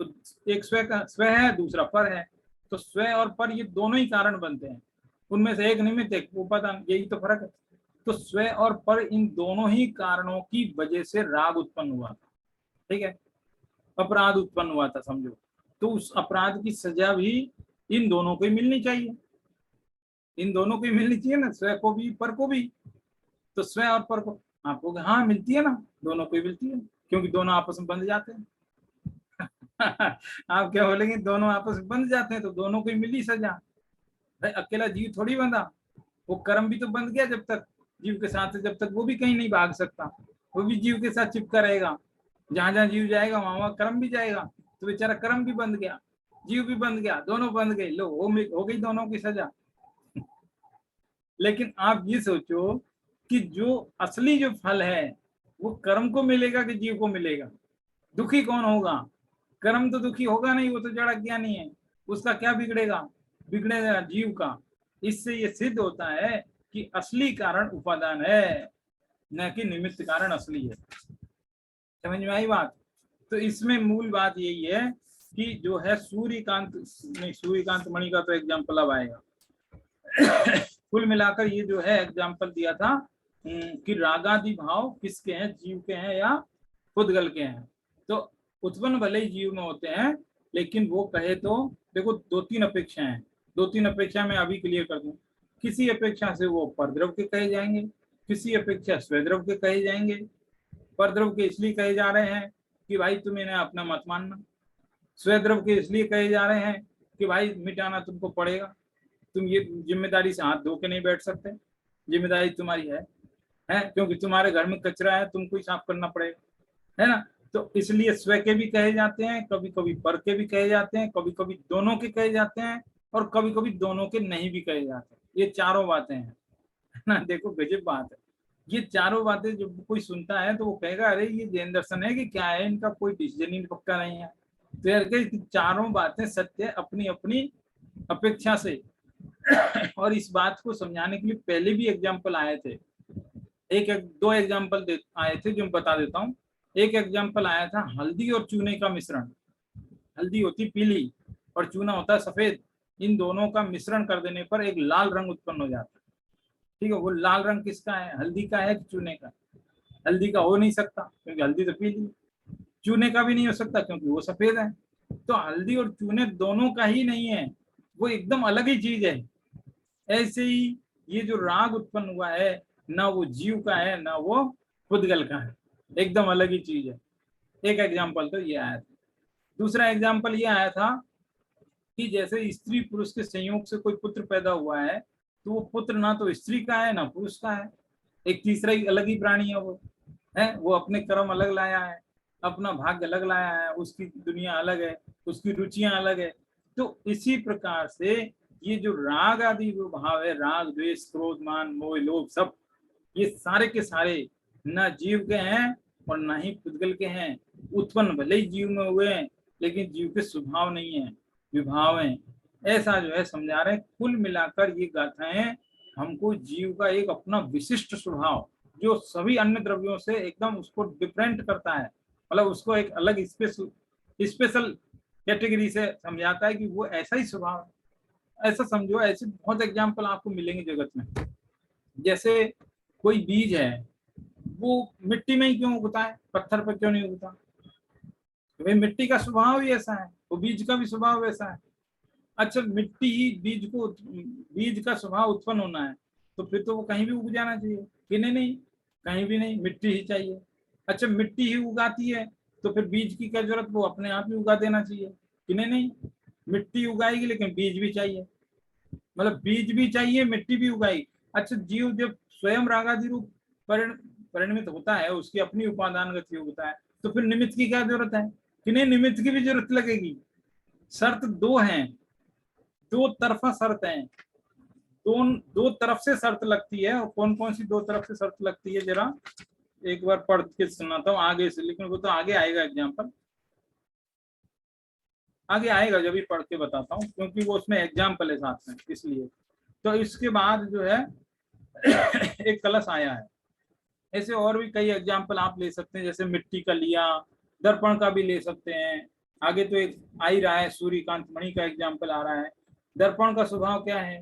तो एक स्व है, दूसरा पर है। तो स्व और पर ये दोनों ही कारण बनते हैं, उनमें से एक निमित्त एक उपादान, यही तो फर्क है। तो स्व और पर इन दोनों ही कारणों की वजह से राग उत्पन्न हुआ था। ठीक है, अपराध उत्पन्न हुआ था समझो। तो उस अपराध की सजा भी इन दोनों को ही मिलनी चाहिए, इन दोनों को ही मिलनी चाहिए ना, स्व को भी पर को भी। तो स्व और पर को आपको हाँ मिलती है ना, दोनों को ही मिलती है, क्योंकि दोनों आपस में बंध जाते हैं। आप क्या बोलेंगे, दोनों आपस में बंध जाते हैं तो दोनों को ही मिली सजा। भाई अकेला जीव थोड़ी बंधा, वो कर्म भी तो बंध गया जब तक जीव के साथ है, जब तक वो भी कहीं नहीं भाग सकता, वो भी जीव के साथ चिपका रहेगा। जहां जहां जीव जाएगा वहां वहां कर्म भी जाएगा, तो बेचारा कर्म भी बंध गया, जीव भी बंध गया, दोनों बंध गए, लो हो गई दोनों की सजा। लेकिन आप ये सोचो कि जो असली जो फल है वो कर्म को मिलेगा कि जीव को मिलेगा। दुखी कौन होगा, कर्म तो दुखी होगा नहीं, वो तो जड़ अज्ञानी है, उसका क्या बिगड़ेगा, बिगड़ेगा जीव का। इससे ये सिद्ध होता है कि असली कारण उपादान है, न कि निमित्त कारण असली है। समझ में आई बात। तो इसमें मूल बात यही है कि जो है सूर्यकांत, नहीं सूर्यकांत मणि का तो एग्जाम्पल अब आएगा। कुल मिलाकर ये जो है एग्जाम्पल दिया था कि रागादि भाव किसके हैं, जीव के हैं या खुदगल के हैं। तो उत्पन्न भले ही जीव में होते हैं, लेकिन वो कहे तो देखो दो तीन अपेक्षाएं हैं, दो तीन अपेक्षा मैं अभी क्लियर कर दूं। किसी अपेक्षा से वो परद्रव के कहे जाएंगे, किसी अपेक्षा स्वेद्रव के कहे जाएंगे। परद्रव के इसलिए कहे जा रहे हैं कि भाई तुम इन्हें अपना मत मानना, स्वेद्रव के इसलिए कहे जा रहे हैं कि भाई मिटाना तुमको पड़ेगा, तुम ये जिम्मेदारी से हाथ धो के नहीं बैठ सकते, जिम्मेदारी तुम्हारी है क्योंकि तुम्हारे घर में कचरा है, तुमको ही साफ करना पड़ेगा, है ना। तो इसलिए स्व के भी कहे जाते हैं, कभी कभी पर के भी कहे जाते हैं, कभी कभी दोनों के कहे जाते हैं, और कभी कभी दोनों के नहीं भी कहे जाते हैं। ये चारों बातें हैं, है ना। देखो गजब बात है, ये चारों बातें जब कोई सुनता है तो वो कहेगा अरे ये जैन दर्शन है कि क्या है, इनका कोई डिसीजन ही पक्का नहीं है। तो यार चारों बातें सत्य अपनी अपनी अपेक्षा से। और इस बात को समझाने के लिए पहले भी एग्जाम्पल आए थे, एक दो एग्जाम्पल आए थे जो मैं बता देता हूँ। एक एग्जाम्पल आया था हल्दी और चूने का मिश्रण। हल्दी होती पीली और चूना होता है सफेद, इन दोनों का मिश्रण कर देने पर एक लाल रंग उत्पन्न हो जाता है। ठीक है, वो लाल रंग किसका है, हल्दी का है कि चूने का? हल्दी का हो नहीं सकता क्योंकि हल्दी तो पीली, चूने का भी नहीं हो सकता क्योंकि वो सफेद है। तो हल्दी और चूने दोनों का ही नहीं है, वो एकदम अलग ही चीज है। ऐसे ही ये जो राग उत्पन्न हुआ है, ना वो जीव का है ना वो पुद्गल का है, एकदम अलग ही चीज है। एक एग्जाम्पल तो ये आया था। दूसरा एग्जाम्पल ये आया था कि जैसे स्त्री पुरुष के संयोग से कोई पुत्र पैदा हुआ है, तो वो पुत्र ना तो स्त्री का है ना पुरुष का है, एक तीसरा ही अलग ही प्राणी है वो, है वो अपने कर्म अलग लाया है, अपना भाग्य अलग लाया है, उसकी दुनिया अलग है, उसकी रुचियां अलग है। तो इसी प्रकार से ये जो राग आदि जो भाव है, राग द्वेष क्रोध मान मोह लोभ सब, ये सारे के सारे न जीव के हैं और न ही पुद्गल के हैं। उत्पन्न भले ही जीव में हुए हैं लेकिन जीव के स्वभाव नहीं है, विभाव है। ऐसा जो है समझा रहे। कुल मिलाकर ये गाथाएं हमको जीव का एक अपना विशिष्ट स्वभाव जो सभी अन्य द्रव्यों से एकदम उसको डिफरेंट करता है, मतलब उसको एक अलग स्पेशल कैटेगरी से समझाता है कि वो ऐसा ही स्वभाव है। ऐसा समझो, ऐसे बहुत एग्जाम्पल आपको मिलेंगे जगत में। जैसे कोई बीज है, वो मिट्टी में ही क्यों उगता है, पत्थर पर क्यों नहीं उगता? भाई मिट्टी का स्वभाव ही ऐसा है, वो बीज का भी स्वभाव वैसा है। अच्छा, मिट्टी ही बीज का स्वभाव उत्पन्न होना है, तो फिर तो वो कहीं भी उग जाना चाहिए कि नहीं? कहीं भी नहीं, मिट्टी ही चाहिए। अच्छा, मिट्टी ही उगाती है तो फिर बीज की क्या जरूरत, वो अपने आप ही उगा देना चाहिए कि नहीं? मिट्टी उगाएगी लेकिन बीज भी चाहिए, मतलब बीज भी चाहिए मिट्टी भी उगाएगी। अच्छा, जीव जब स्वयं रागादि रूप परिणमित होता है, उसकी अपनी उपादान गति होता है, तो फिर निमित्त की क्या जरूरत है कि नहीं? निमित्त की भी जरूरत लगेगी। शर्त दो हैं, दो तरफा शर्त है, दो तरफ से शर्त लगती है। और कौन कौन सी दो तरफ से शर्त लगती है, जरा एक बार पढ़ के सुनाता हूँ आगे से, लेकिन वो तो आगे आएगा एग्जाम्पल, आगे आएगा जब भी पढ़ के बताता हूँ, क्योंकि वो उसमें एग्जाम्पल है साथ में, इसलिए। तो इसके बाद जो है एक कलश आया है। ऐसे और भी कई एग्जाम्पल आप ले सकते हैं, जैसे मिट्टी का लिया, दर्पण का भी ले सकते हैं। आगे तो एक आ ही रहा है, सूर्यकांत मणि का एग्जाम्पल आ रहा है। दर्पण का स्वभाव क्या है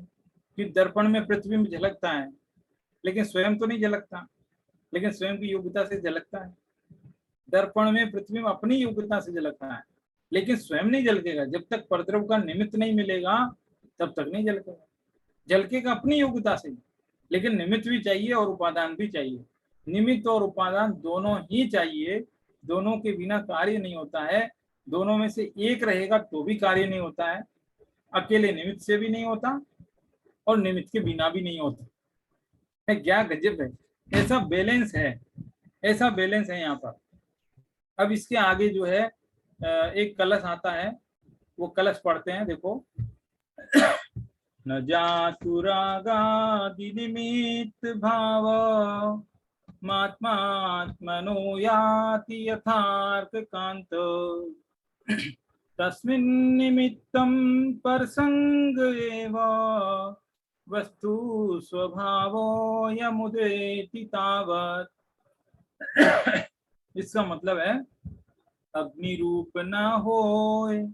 कि दर्पण में प्रतिबिंब झलकता है, लेकिन स्वयं तो नहीं झलकता, लेकिन स्वयं की योग्यता से झलकता है। दर्पण में प्रतिबिंब अपनी योग्यता से झलकता है, लेकिन स्वयं नहीं झलकेगा। जब तक परद्रव का निमित्त नहीं मिलेगा तब तक नहीं झलकेगा। झलकेगा अपनी योग्यता से, लेकिन निमित्त भी चाहिए और उपादान भी चाहिए। निमित्त और उपादान दोनों ही चाहिए, दोनों के बिना कार्य नहीं होता है। दोनों में से एक रहेगा तो भी कार्य नहीं होता है। अकेले निमित्त से भी नहीं होता और निमित्त के बिना भी नहीं होता है। क्या गजब है, ऐसा बैलेंस है, ऐसा बैलेंस है यहाँ पर। अब इसके आगे जो है एक कलश आता है, वो कलश पढ़ते हैं, देखो। न जातु रागादि निमित्त भाव मात्मात्मनो याति यथार्थ कांत तस्मिन् निमित्तं परसंग एव वस्तु स्वभावो यमुदेति तावत्। इसका मतलब है, अग्नि रूप न होय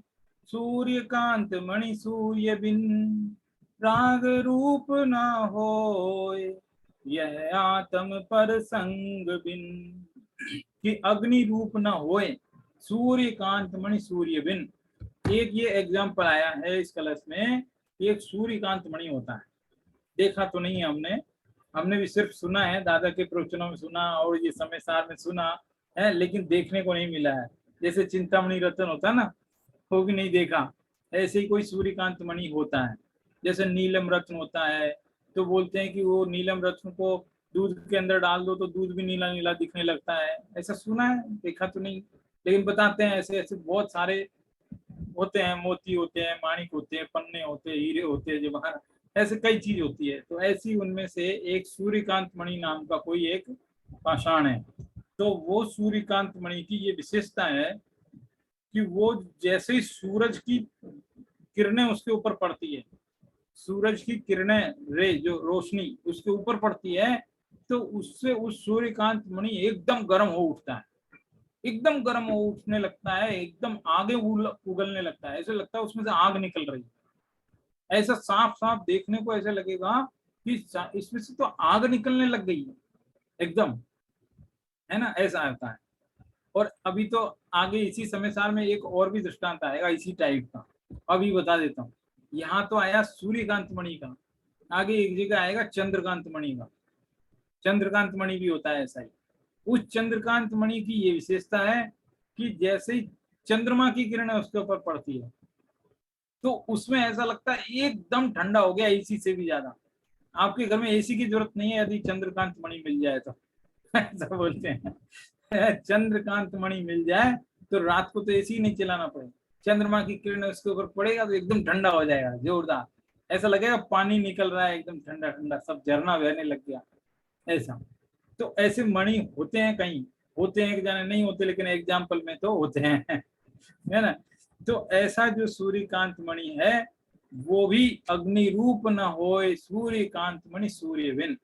सूर्यकांत मणि सूर्य बिन, राग रूप न होय यह आत्म पर संग बिन। कि अग्नि रूप न होए सूर्यकांत मणि सूर्य बिन। एक ये एग्जाम्पल आया है इस कलश में, एक सूर्यकांत मणि होता है। देखा तो नहीं है हमने, हमने भी सिर्फ सुना है, दादा के प्रवचनों में सुना और ये समय सार में सुना है, लेकिन देखने को नहीं मिला है। जैसे चिंतामणि रत्न होता है ना, वो भी नहीं देखा। ऐसे ही कोई सूर्यकांत मणि होता है। जैसे नीलम रत्न होता है, तो बोलते हैं कि वो नीलम रत्न को दूध के अंदर डाल दो तो दूध भी नीला नीला दिखने लगता है। ऐसा सुना है, देखा तो नहीं, लेकिन बताते हैं ऐसे ऐसे बहुत सारे होते हैं। मोती होते हैं, माणिक होते हैं, पन्ने होते हैं, हीरे होते हैं, जवाहर, ऐसे कई चीज होती है। तो ऐसी उनमें से एक सूर्यकांत मणि नाम का कोई एक पाषाण है। तो वो सूर्यकांत मणि की ये विशेषता है कि वो जैसे ही सूरज की किरणें उसके ऊपर पड़ती है, सूरज की किरणें, रे जो रोशनी उसके ऊपर पड़ती है, तो उससे उस सूर्यकांत मणि एकदम गर्म हो उठता है। एकदम गर्म हो उठने लगता है, एकदम आगे उगलने लगता है, ऐसे लगता है उसमें से आग निकल रही है। ऐसा साफ साफ देखने को ऐसे लगेगा कि इसमें से तो आग निकलने लग गई है एकदम, है ना, ऐसा आता है। और अभी तो आगे इसी समय सार में एक और भी दृष्टांत आएगा इसी टाइप का, अभी बता देता हूँ। यहाँ तो आया सूर्यकांत मणि का, आगे एक जगह आएगा चंद्रकांत मणि का। चंद्रकांत मणि भी होता है ऐसा ही। उस चंद्रकांत मणि की ये विशेषता है कि जैसे ही चंद्रमा की किरणें उसके ऊपर पड़ती है तो उसमें ऐसा लगता है एकदम ठंडा हो गया, एसी से भी ज्यादा। आपके घर में एसी की जरूरत नहीं है यदि चंद्रकांत मणि मिल जाए तो। ऐसा बोलते हैं, चंद्रकांत मणि मिल जाए तो रात को तो एसी नहीं चलाना पड़े, चंद्रमा की किरण उसके ऊपर पड़ेगा तो एकदम ठंडा हो जाएगा जोरदार, ऐसा लगेगा पानी निकल रहा है एकदम ठंडा ठंडा, सब झरना बहने लग गया ऐसा। तो ऐसे मणि होते हैं, कहीं होते हैं कि जाने नहीं होते, लेकिन एग्जाम्पल में तो होते हैं, है ना। तो ऐसा जो सूर्यकांत मणि है वो भी अग्नि रूप न होए सूर्यकांत मणि सूर्य बिन।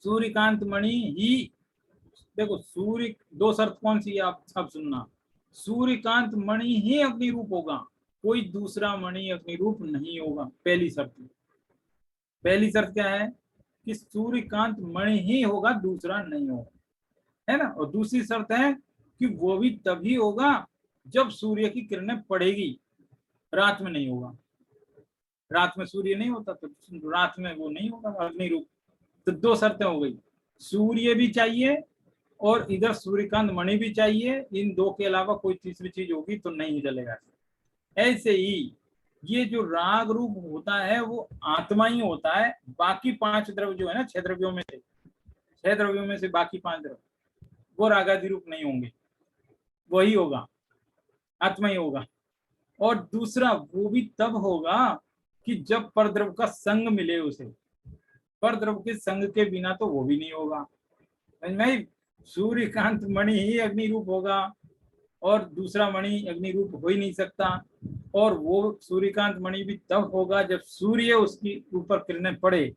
सूर्यकांत मणि ही, देखो सूर्य, दो शर्त कौन सी है आप सब सुनना, सूर्यकांत मणि ही अग्नि रूप होगा, कोई दूसरा मणि अग्नि रूप नहीं होगा, पहली शर्त। पहली शर्त क्या है कि सूर्यकांत मणि ही होगा, दूसरा नहीं होगा, है ना। और दूसरी शर्त है कि वो भी तभी होगा जब सूर्य की किरणें पड़ेगी, रात में नहीं होगा। रात में सूर्य नहीं होता तो रात में वो नहीं होगा अग्नि रूप। तो दो शर्तें हो गई, सूर्य भी चाहिए और इधर सूर्यकांत मणि भी चाहिए, इन दो के अलावा कोई तीसरी चीज होगी तो नहीं चलेगा। ऐसे ही ये जो राग रूप होता है वो आत्मा ही होता है, बाकी पांच द्रव्य जो है ना, छह द्रव्यों में से, छह द्रव्यों में से बाकी पांच द्रव्य वो रागादि रूप नहीं होंगे, वही होगा, आत्मा ही होगा। और दूसरा वो भी तब होगा कि जब परद्रव्य का संग मिले उसे, परद्रव्य के संग के बिना तो वो भी नहीं होगा। नहीं, सूर्यकांत मणि ही अग्नि रूप होगा और दूसरा मणि अग्नि रूप हो ही नहीं सकता। और वो सूर्यकांत मणि भी तब होगा जब सूर्य उसकी ऊपर किरणें पड़े।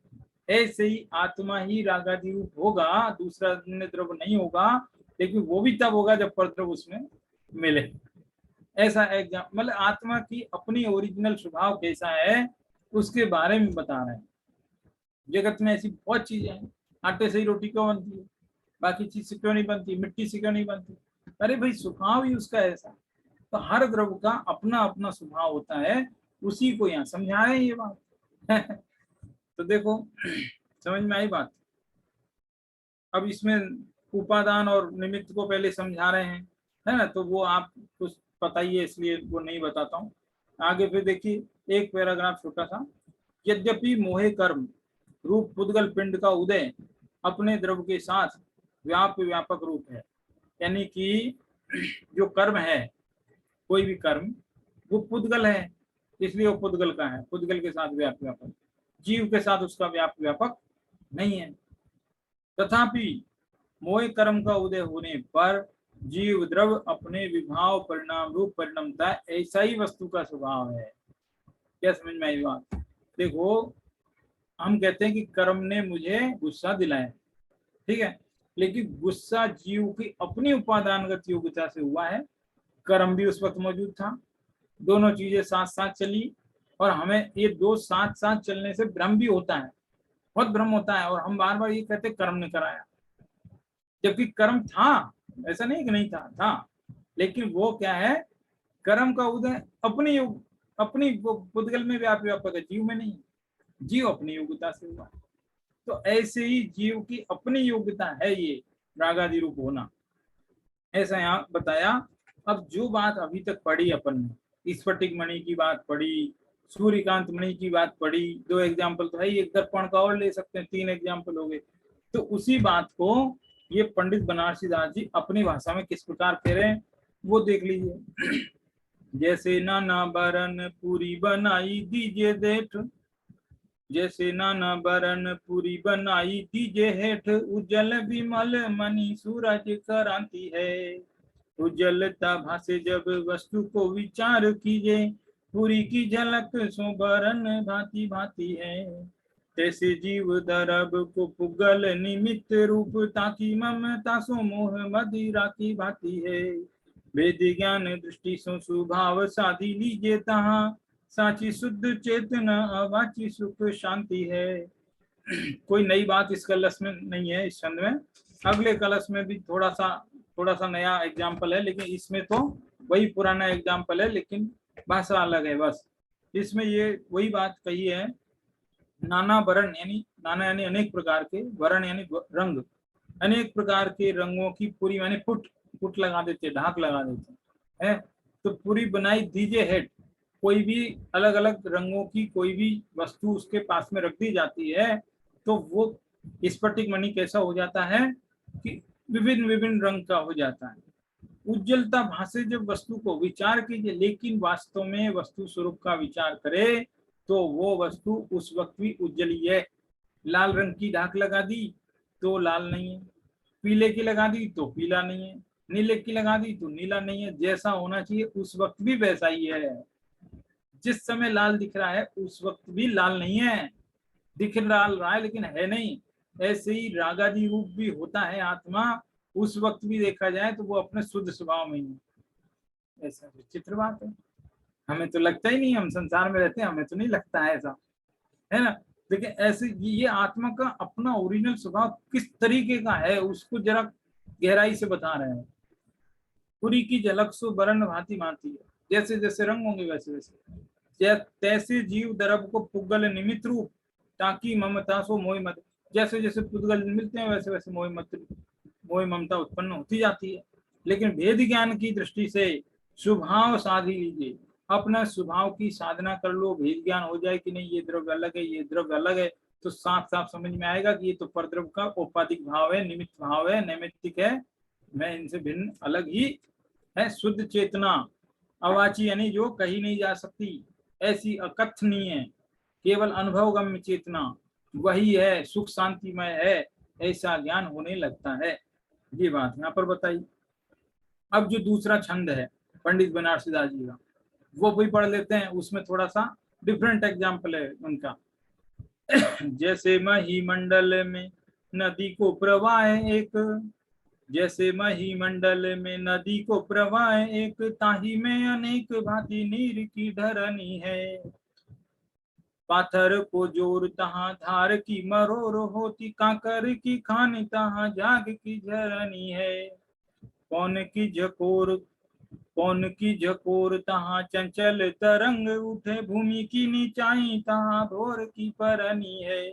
ऐसे ही आत्मा ही रागादि रूप होगा, दूसरा अन्य द्रव्य नहीं होगा, लेकिन वो भी तब होगा जब परद्रव्य उसमें मिले। ऐसा एग्जाम, मतलब आत्मा की अपनी ओरिजिनल स्वभाव कैसा है उसके बारे में बता रहे हैं। जगत में ऐसी बहुत चीजें हैं, आटे से ही रोटी क्यों बनती है, बाकी चीज से क्यों नहीं बनती, मिट्टी से क्यों नहीं बनती, अरे भाई स्वभाव ही उसका ऐसा। तो हर द्रव्य का अपना अपना स्वभाव होता है, उसी को यहाँ समझा रहे हैं ये बात। तो देखो समझ में आई बात। अब इसमें उपादान और निमित्त को पहले समझा रहे हैं, है ना, तो वो आप कुछ पता ही है इसलिए वो नहीं बताता हूँ। आगे फिर देखिए एक पैराग्राफ छोटा सा, यद्यपि मोहे कर्म रूप पुद्गल पिंड का उदय अपने द्रव्य के साथ व्यापक रूप है, यानी कि जो कर्म है, कोई भी कर्म वो पुद्गल है, इसलिए वो पुद्गल का है, पुद्गल के साथ व्यापक, जीव के साथ उसका व्यापक नहीं है। तथापि मोह कर्म का उदय होने पर जीव द्रव्य अपने विभाव परिणाम रूप परिणमता, ऐसा ही वस्तु का स्वभाव है। क्या समझ में आई बात। देखो हम कहते हैं कि कर्म ने मुझे गुस्सा दिलाया, ठीक है, लेकिन गुस्सा जीव की अपनी उपादानगत योग्यता से हुआ है, कर्म भी उस वक्त मौजूद था, दोनों चीजें साथ साथ चली। और हमें ये दो साथ साथ चलने से भ्रम भी होता है, बहुत भ्रम होता है, और हम बार बार ये कहते कर्म ने कराया, जबकि कर्म था, ऐसा नहीं कि नहीं था, था, लेकिन वो क्या है, कर्म का उदय अपनी पुद्गल में व्यापक है, जीव में नहीं, जीव अपनी योग्यता से हुआ। तो ऐसे ही जीव की अपनी योग्यता है ये रागादि रूप होना, ऐसा यहाँ बताया। अब जो बात अभी तक पढ़ी अपन ने, स्फटिक मणि की बात पढ़ी, सूर्यकांत मणि की बात पढ़ी, दो एग्जाम्पल तो है, एक दर्पण का और ले सकते हैं, तीन एग्जाम्पल हो गए। तो उसी बात को ये पंडित बनारसी दास जी अपनी भाषा में किस प्रकार कह रहे हैं वो देख लीजिए। जैसे नाना बरन पूरी बनाई दीजिए देठ, जैसे नाना बरन पूरी बनाई दीजिए हेठ, उज्जवल विमल मणि सूरज क्रांति है, उज्जवलता भासे जब वस्तु को विचार कीजिए, पूरी की झलक सो बरन भांति भांति है। तैसे जीव दरब को पुगल निमित्त रूप, ताकि ममता सो मोह मदिरा की भांति है। वेद ज्ञान दृष्टि सो सुभाव साधी लीजे तहाँ, साची शुद्ध चेतना अवाची सुख शांति है। कोई नई बात इस कलश में नहीं है, इस छंद में। अगले कलश में भी थोड़ा सा नया एग्जाम्पल है, लेकिन इसमें तो वही पुराना एग्जाम्पल है, लेकिन भाषा अलग है बस। इसमें ये वही बात कही है, नाना वर्ण यानी अनेक प्रकार के, वर्ण यानी रंग, अनेक प्रकार के रंगों की पूरी माने पुट लगा देते, ढाक लगा देते हैं। तो पूरी बनाई दीजिए हेड, कोई भी अलग अलग रंगों की कोई भी वस्तु उसके पास में रख दी जाती है, तो वो स्फटिक मणि कैसा हो जाता है कि विभिन्न विभिन्न रंग का हो जाता है। उज्जवलता भाषे जब वस्तु को विचार कीजिए, लेकिन वास्तव में वस्तु स्वरूप का विचार करे तो वो वस्तु उस वक्त भी उज्जवल ही है। लाल रंग की ढाक लगा दी तो लाल नहीं है, पीले की लगा दी तो पीला नहीं है, नीले की लगा दी तो नीला नहीं है। जैसा होना चाहिए उस वक्त भी वैसा ही है। जिस समय लाल दिख रहा है उस वक्त भी लाल नहीं है, दिख रहा है लेकिन है नहीं। ऐसे ही रागादि रूप भी होता है आत्मा, उस वक्त भी देखा जाए तो वो अपने शुद्ध स्वभाव में ही है। ऐसा विचित्र बात है, हमें तो लगता ही नहीं, हम संसार में रहते हैं, हमें तो नहीं लगता है ऐसा, है ना। लेकिन ऐसे ये आत्मा का अपना ओरिजिनल स्वभाव किस तरीके का है उसको जरा गहराई से बता रहे हैं। पूरी की झलक सो बरन भांति भांति है, जैसे जैसे रंग होंगे वैसे वैसे। तैसे जीव दरब को पुगल निमित्त रूप, ताकि ममता सो मोह मत, जैसे जैसे पुद्गल मिलते हैं वैसे वैसे मोह ममता उत्पन्न होती जाती है। लेकिन भेद ज्ञान की दृष्टि से स्वभाव साधी लीजिए, अपना स्वभाव की साधना कर लो, भेद ज्ञान हो जाए कि नहीं ये द्रव्य अलग है ये द्रव्य अलग है, तो साफ साफ समझ में आएगा कि ये तो परद्रव्य का औपाधिक भाव है, निमित्त भाव है, नैमित्तिक है, मैं इनसे भिन्न अलग ही है। शुद्ध चेतना अवाची यानी जो कही नहीं जा सकती, ऐसी अकथनीय केवल अनुभवगम्य चेतना वही है, सुख शांतिमय है, ऐसा ज्ञान होने लगता है। ये बात यहाँ पर बताई। अब जो दूसरा छंद है पंडित बनारसी दास जी का, वो भी पढ़ लेते हैं। उसमें थोड़ा सा डिफरेंट एग्जाम्पल है उनका। जैसे मही मंडल में नदी को प्रवाह एक, जैसे मही मंडल में नदी को प्रवाह एक, ताही में अनेक भांति नीर की धरनी है। पाथर को जोर तहाँ धार की मरोर होती, काकर की खानी तहाँ जाग की झरनी है। कौन की झकोर तहाँ चंचल तरंग उठे, भूमि की नीचाई तहाँ भोर की परनी है।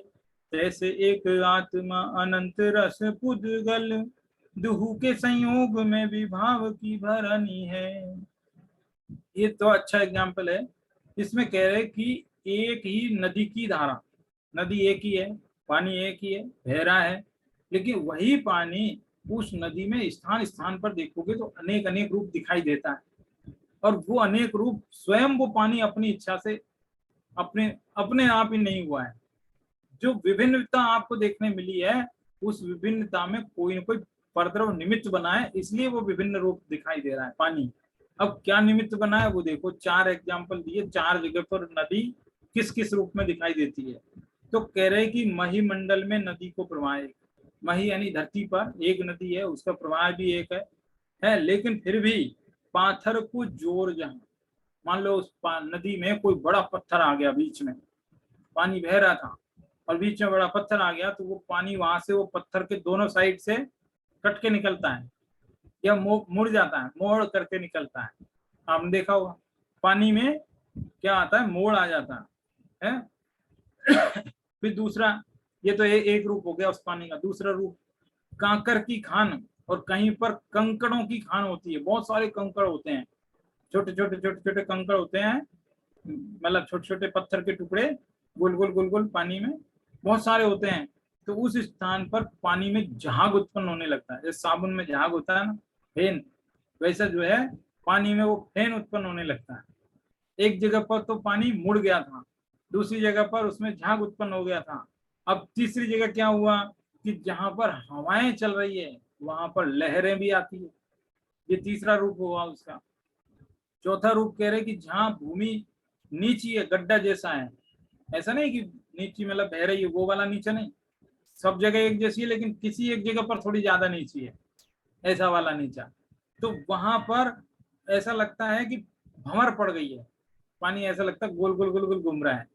तैसे एक आत्मा अनंत रस पुद्गल, दुहु के संयोग में विभाव की भरनी है। ये तो अच्छा एग्जाम्पल है। इसमें कह रहे कि एक ही नदी की धारा, नदी एक ही है, पानी एक ही है, बह रहा है, लेकिन वही पानी उस नदी में स्थान स्थान पर देखोगे तो अनेक अनेक रूप दिखाई देता है। और वो अनेक रूप स्वयं वो पानी अपनी इच्छा से अपने अपने आप ही नहीं हुआ है। जो विभिन्नता आपको देखने मिली है, उस विभिन्नता में कोई न कोई परद्रव निमित्त बना है, इसलिए वो विभिन्न रूप दिखाई दे रहा है पानी। अब क्या निमित्त बना है वो देखो, 4 एग्जाम्पल दिए, 4 जगह पर नदी किस किस रूप में दिखाई देती है। तो कह रहे कि मही मंडल में नदी को प्रवाह, मही यानी धरती पर एक नदी है, उसका प्रवाह भी एक है, लेकिन फिर भी पाथर को जोर, जहां मान लो उस नदी में कोई बड़ा पत्थर आ गया, बीच में पानी बह रहा था और बीच में बड़ा पत्थर आ गया, तो वो पानी वहां से वो पत्थर के दोनों साइड से कट के निकलता है या मुड़ जाता है, मोड़ करके निकलता है। आपने देखा होगा पानी में क्या आता है, मोड़ आ जाता है। फिर दूसरा, ये तो एक रूप हो गया उस पानी का। दूसरा रूप कांकर की खान, और कहीं पर कंकड़ों की खान होती है, बहुत सारे कंकड़ होते हैं, छोटे छोटे कंकड़ होते हैं, मतलब छोटे छोटे पत्थर के टुकड़े गोल गोल पानी में बहुत सारे होते हैं। तो उस स्थान पर पानी में झाग उत्पन्न होने लगता है, जैसे साबुन में झाग होता है ना, फेन, वैसा जो है पानी में वो फेन उत्पन्न होने लगता है। एक जगह पर तो पानी मुड़ गया था, दूसरी जगह पर उसमें झाग उत्पन्न हो गया था। अब तीसरी जगह क्या हुआ कि जहां पर हवाएं चल रही है वहां पर लहरें भी आती है। ये तीसरा रूप हुआ उसका। चौथा रूप कह रहे कि जहां भूमि नीची है, गड्ढा जैसा है, ऐसा नहीं कि नीची मतलब बह रही है वो वाला नीचा नहीं, सब जगह एक जैसी है लेकिन किसी एक जगह पर थोड़ी ज्यादा नीची है, ऐसा वाला नीचा। तो वहां पर ऐसा लगता है कि भंवर पड़ गई है, पानी ऐसा लगता है गोल गोल गोल गोल घूम रहा है।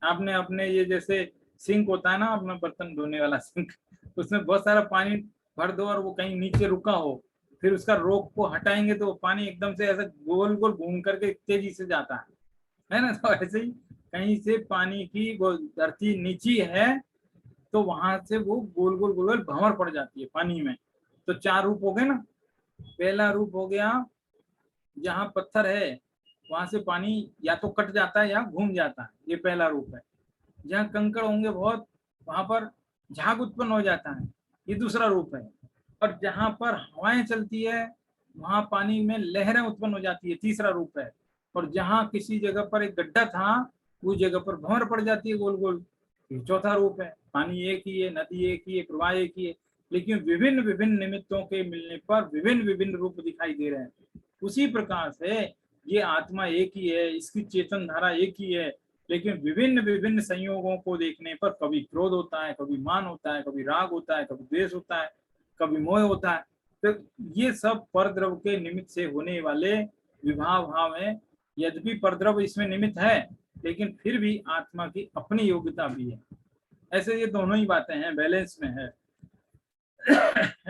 आपने अपने ये जैसे सिंक होता है ना अपना बर्तन धोने वाला सिंक, उसमें बहुत सारा पानी भर दो और वो कहीं नीचे रुका हो, फिर उसका रोक को हटाएंगे तो वो पानी एकदम से ऐसा गोल गोल घूम करके तेजी से जाता है ना। तो ऐसे ही कहीं से पानी की वो धरती नीची है तो वहां से वो गोल गोल गोल गोल भंवर पड़ जाती है पानी में। तो चार रूप हो गए ना। पहला रूप हो गया जहाँ पत्थर है वहां से पानी या तो कट जाता है या घूम जाता है, ये पहला रूप है। जहाँ कंकड़ होंगे बहुत वहां पर झाग उत्पन्न हो जाता है, ये दूसरा रूप है। और जहाँ पर हवाएं चलती है वहां पानी में लहरें उत्पन्न हो जाती है, तीसरा रूप है। और जहाँ किसी जगह पर एक गड्ढा था उस जगह पर भंवर पड़ जाती है गोल गोल, ये चौथा रूप है। पानी एक ही है, नदी एक ही है, प्रवाह एक ही है, लेकिन विभिन्न विभिन्न निमित्तों के मिलने पर विभिन्न विभिन्न रूप दिखाई दे रहे हैं। उसी प्रकार से ये आत्मा एक ही है, इसकी चेतन धारा एक ही है, लेकिन विभिन्न विभिन्न संयोगों को देखने पर कभी क्रोध होता है, कभी मान होता है, कभी राग होता है, कभी द्वेष होता है, कभी मोह होता है। तो ये सब परद्रव के निमित्त से होने वाले विभाव भाव है। यद्यपि परद्रव इसमें निमित्त है लेकिन फिर भी आत्मा की अपनी योग्यता भी है। ऐसे ये दोनों ही बातें हैं, बैलेंस में है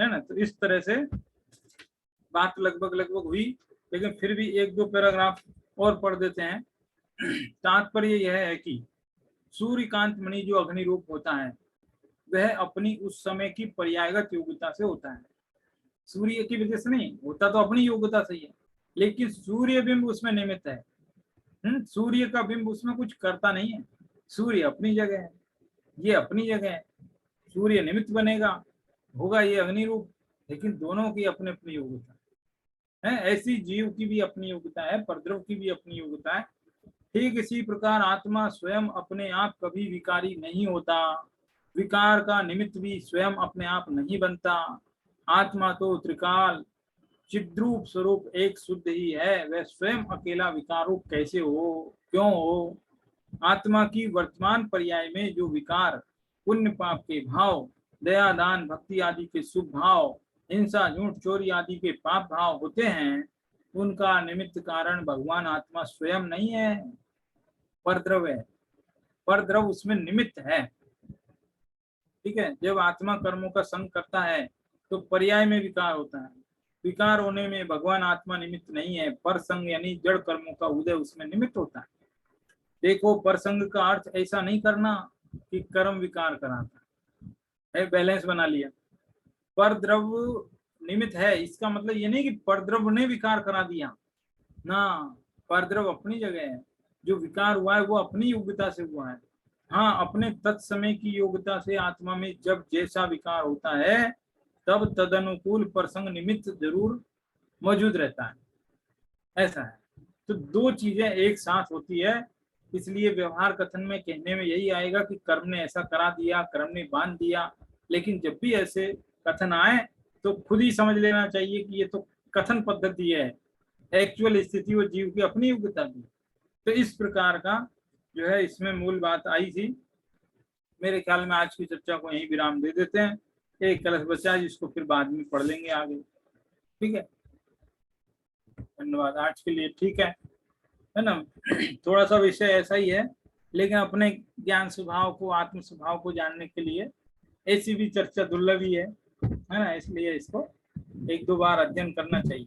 ना। तो इस तरह से बात लगभग लगभग हुई, लेकिन फिर भी एक दो पैराग्राफ और पढ़ देते हैं। तात्पर्य यह है कि सूर्यकांत मणि जो अग्नि रूप होता है वह अपनी उस समय की पर्यायगत योग्यता से होता है, सूर्य की वजह से नहीं होता, तो अपनी योग्यता से ही है। लेकिन सूर्य बिंब उसमें निमित्त है। सूर्य का बिंब उसमें कुछ करता नहीं है, सूर्य अपनी जगह है, ये अपनी जगह है। सूर्य निमित्त बनेगा, होगा ये अग्नि रूप, लेकिन दोनों की अपनी अपनी योग्यता है। ऐसी जीव की भी अपनी योग्यता है, परद्रव की भी अपनी योग्यता है। ठीक इसी प्रकार आत्मा स्वयं अपने आप कभी विकारी नहीं होता, विकार का निमित्त भी स्वयं अपने आप नहीं बनता। आत्मा तो त्रिकाल चिद्रूप स्वरूप एक शुद्ध ही है, वह स्वयं अकेला विकार रूप कैसे हो, क्यों हो। आत्मा की वर्तमान पर्याय में जो विकार पुण्य पाप के भाव, दया दान भक्ति आदि के शुभ भाव, हिंसा झूठ चोरी आदि के पाप भाव होते हैं, उनका निमित्त कारण भगवान आत्मा स्वयं नहीं है, परद्रव है। परद्रव उसमें निमित्त है। ठीक है, जब आत्मा कर्मों का संग करता है तो पर्याय में विकार होता है, विकार होने में भगवान आत्मा निमित्त नहीं है। पर संग यानी जड़ कर्मों का उदय उसमें निमित्त होता है। देखो, परसंग का अर्थ ऐसा नहीं करना कि कर्म विकार कराता है, बैलेंस बना लिया। परद्रव निमित्त है, इसका मतलब ये नहीं कि परद्रव ने विकार करा दिया ना, परद्रव अपनी जगह है। जो विकार हुआ है वो अपनी योग्यता से हुआ है। हाँ, अपने तत्समय की योग्यता से आत्मा में जब जैसा विकार होता है तब तदनुकूल प्रसंग निमित्त जरूर मौजूद रहता है, ऐसा है। तो दो चीजें एक साथ होती है, इसलिए व्यवहार कथन में कहने में यही आएगा कि कर्म ने ऐसा करा दिया, कर्म ने बांध दिया। लेकिन जब भी ऐसे कथन आए तो खुद ही समझ लेना चाहिए कि ये तो कथन पद्धति है, एक्चुअल स्थिति वो जीव की अपनी योग्यता की। तो इस प्रकार का जो है इसमें मूल बात आई थी। मेरे ख्याल में आज की चर्चा को यहीं विराम दे देते हैं। एक कलश बचा है जिसको फिर बाद में पढ़ लेंगे आगे। ठीक है, धन्यवाद आज के लिए। ठीक है ना। थोड़ा सा विषय ऐसा ही है, लेकिन अपने ज्ञान स्वभाव को, आत्म स्वभाव को जानने के लिए ऐसी भी चर्चा दुर्लभ ही है ना, इसलिए इसको एक दो बार अध्ययन करना चाहिए।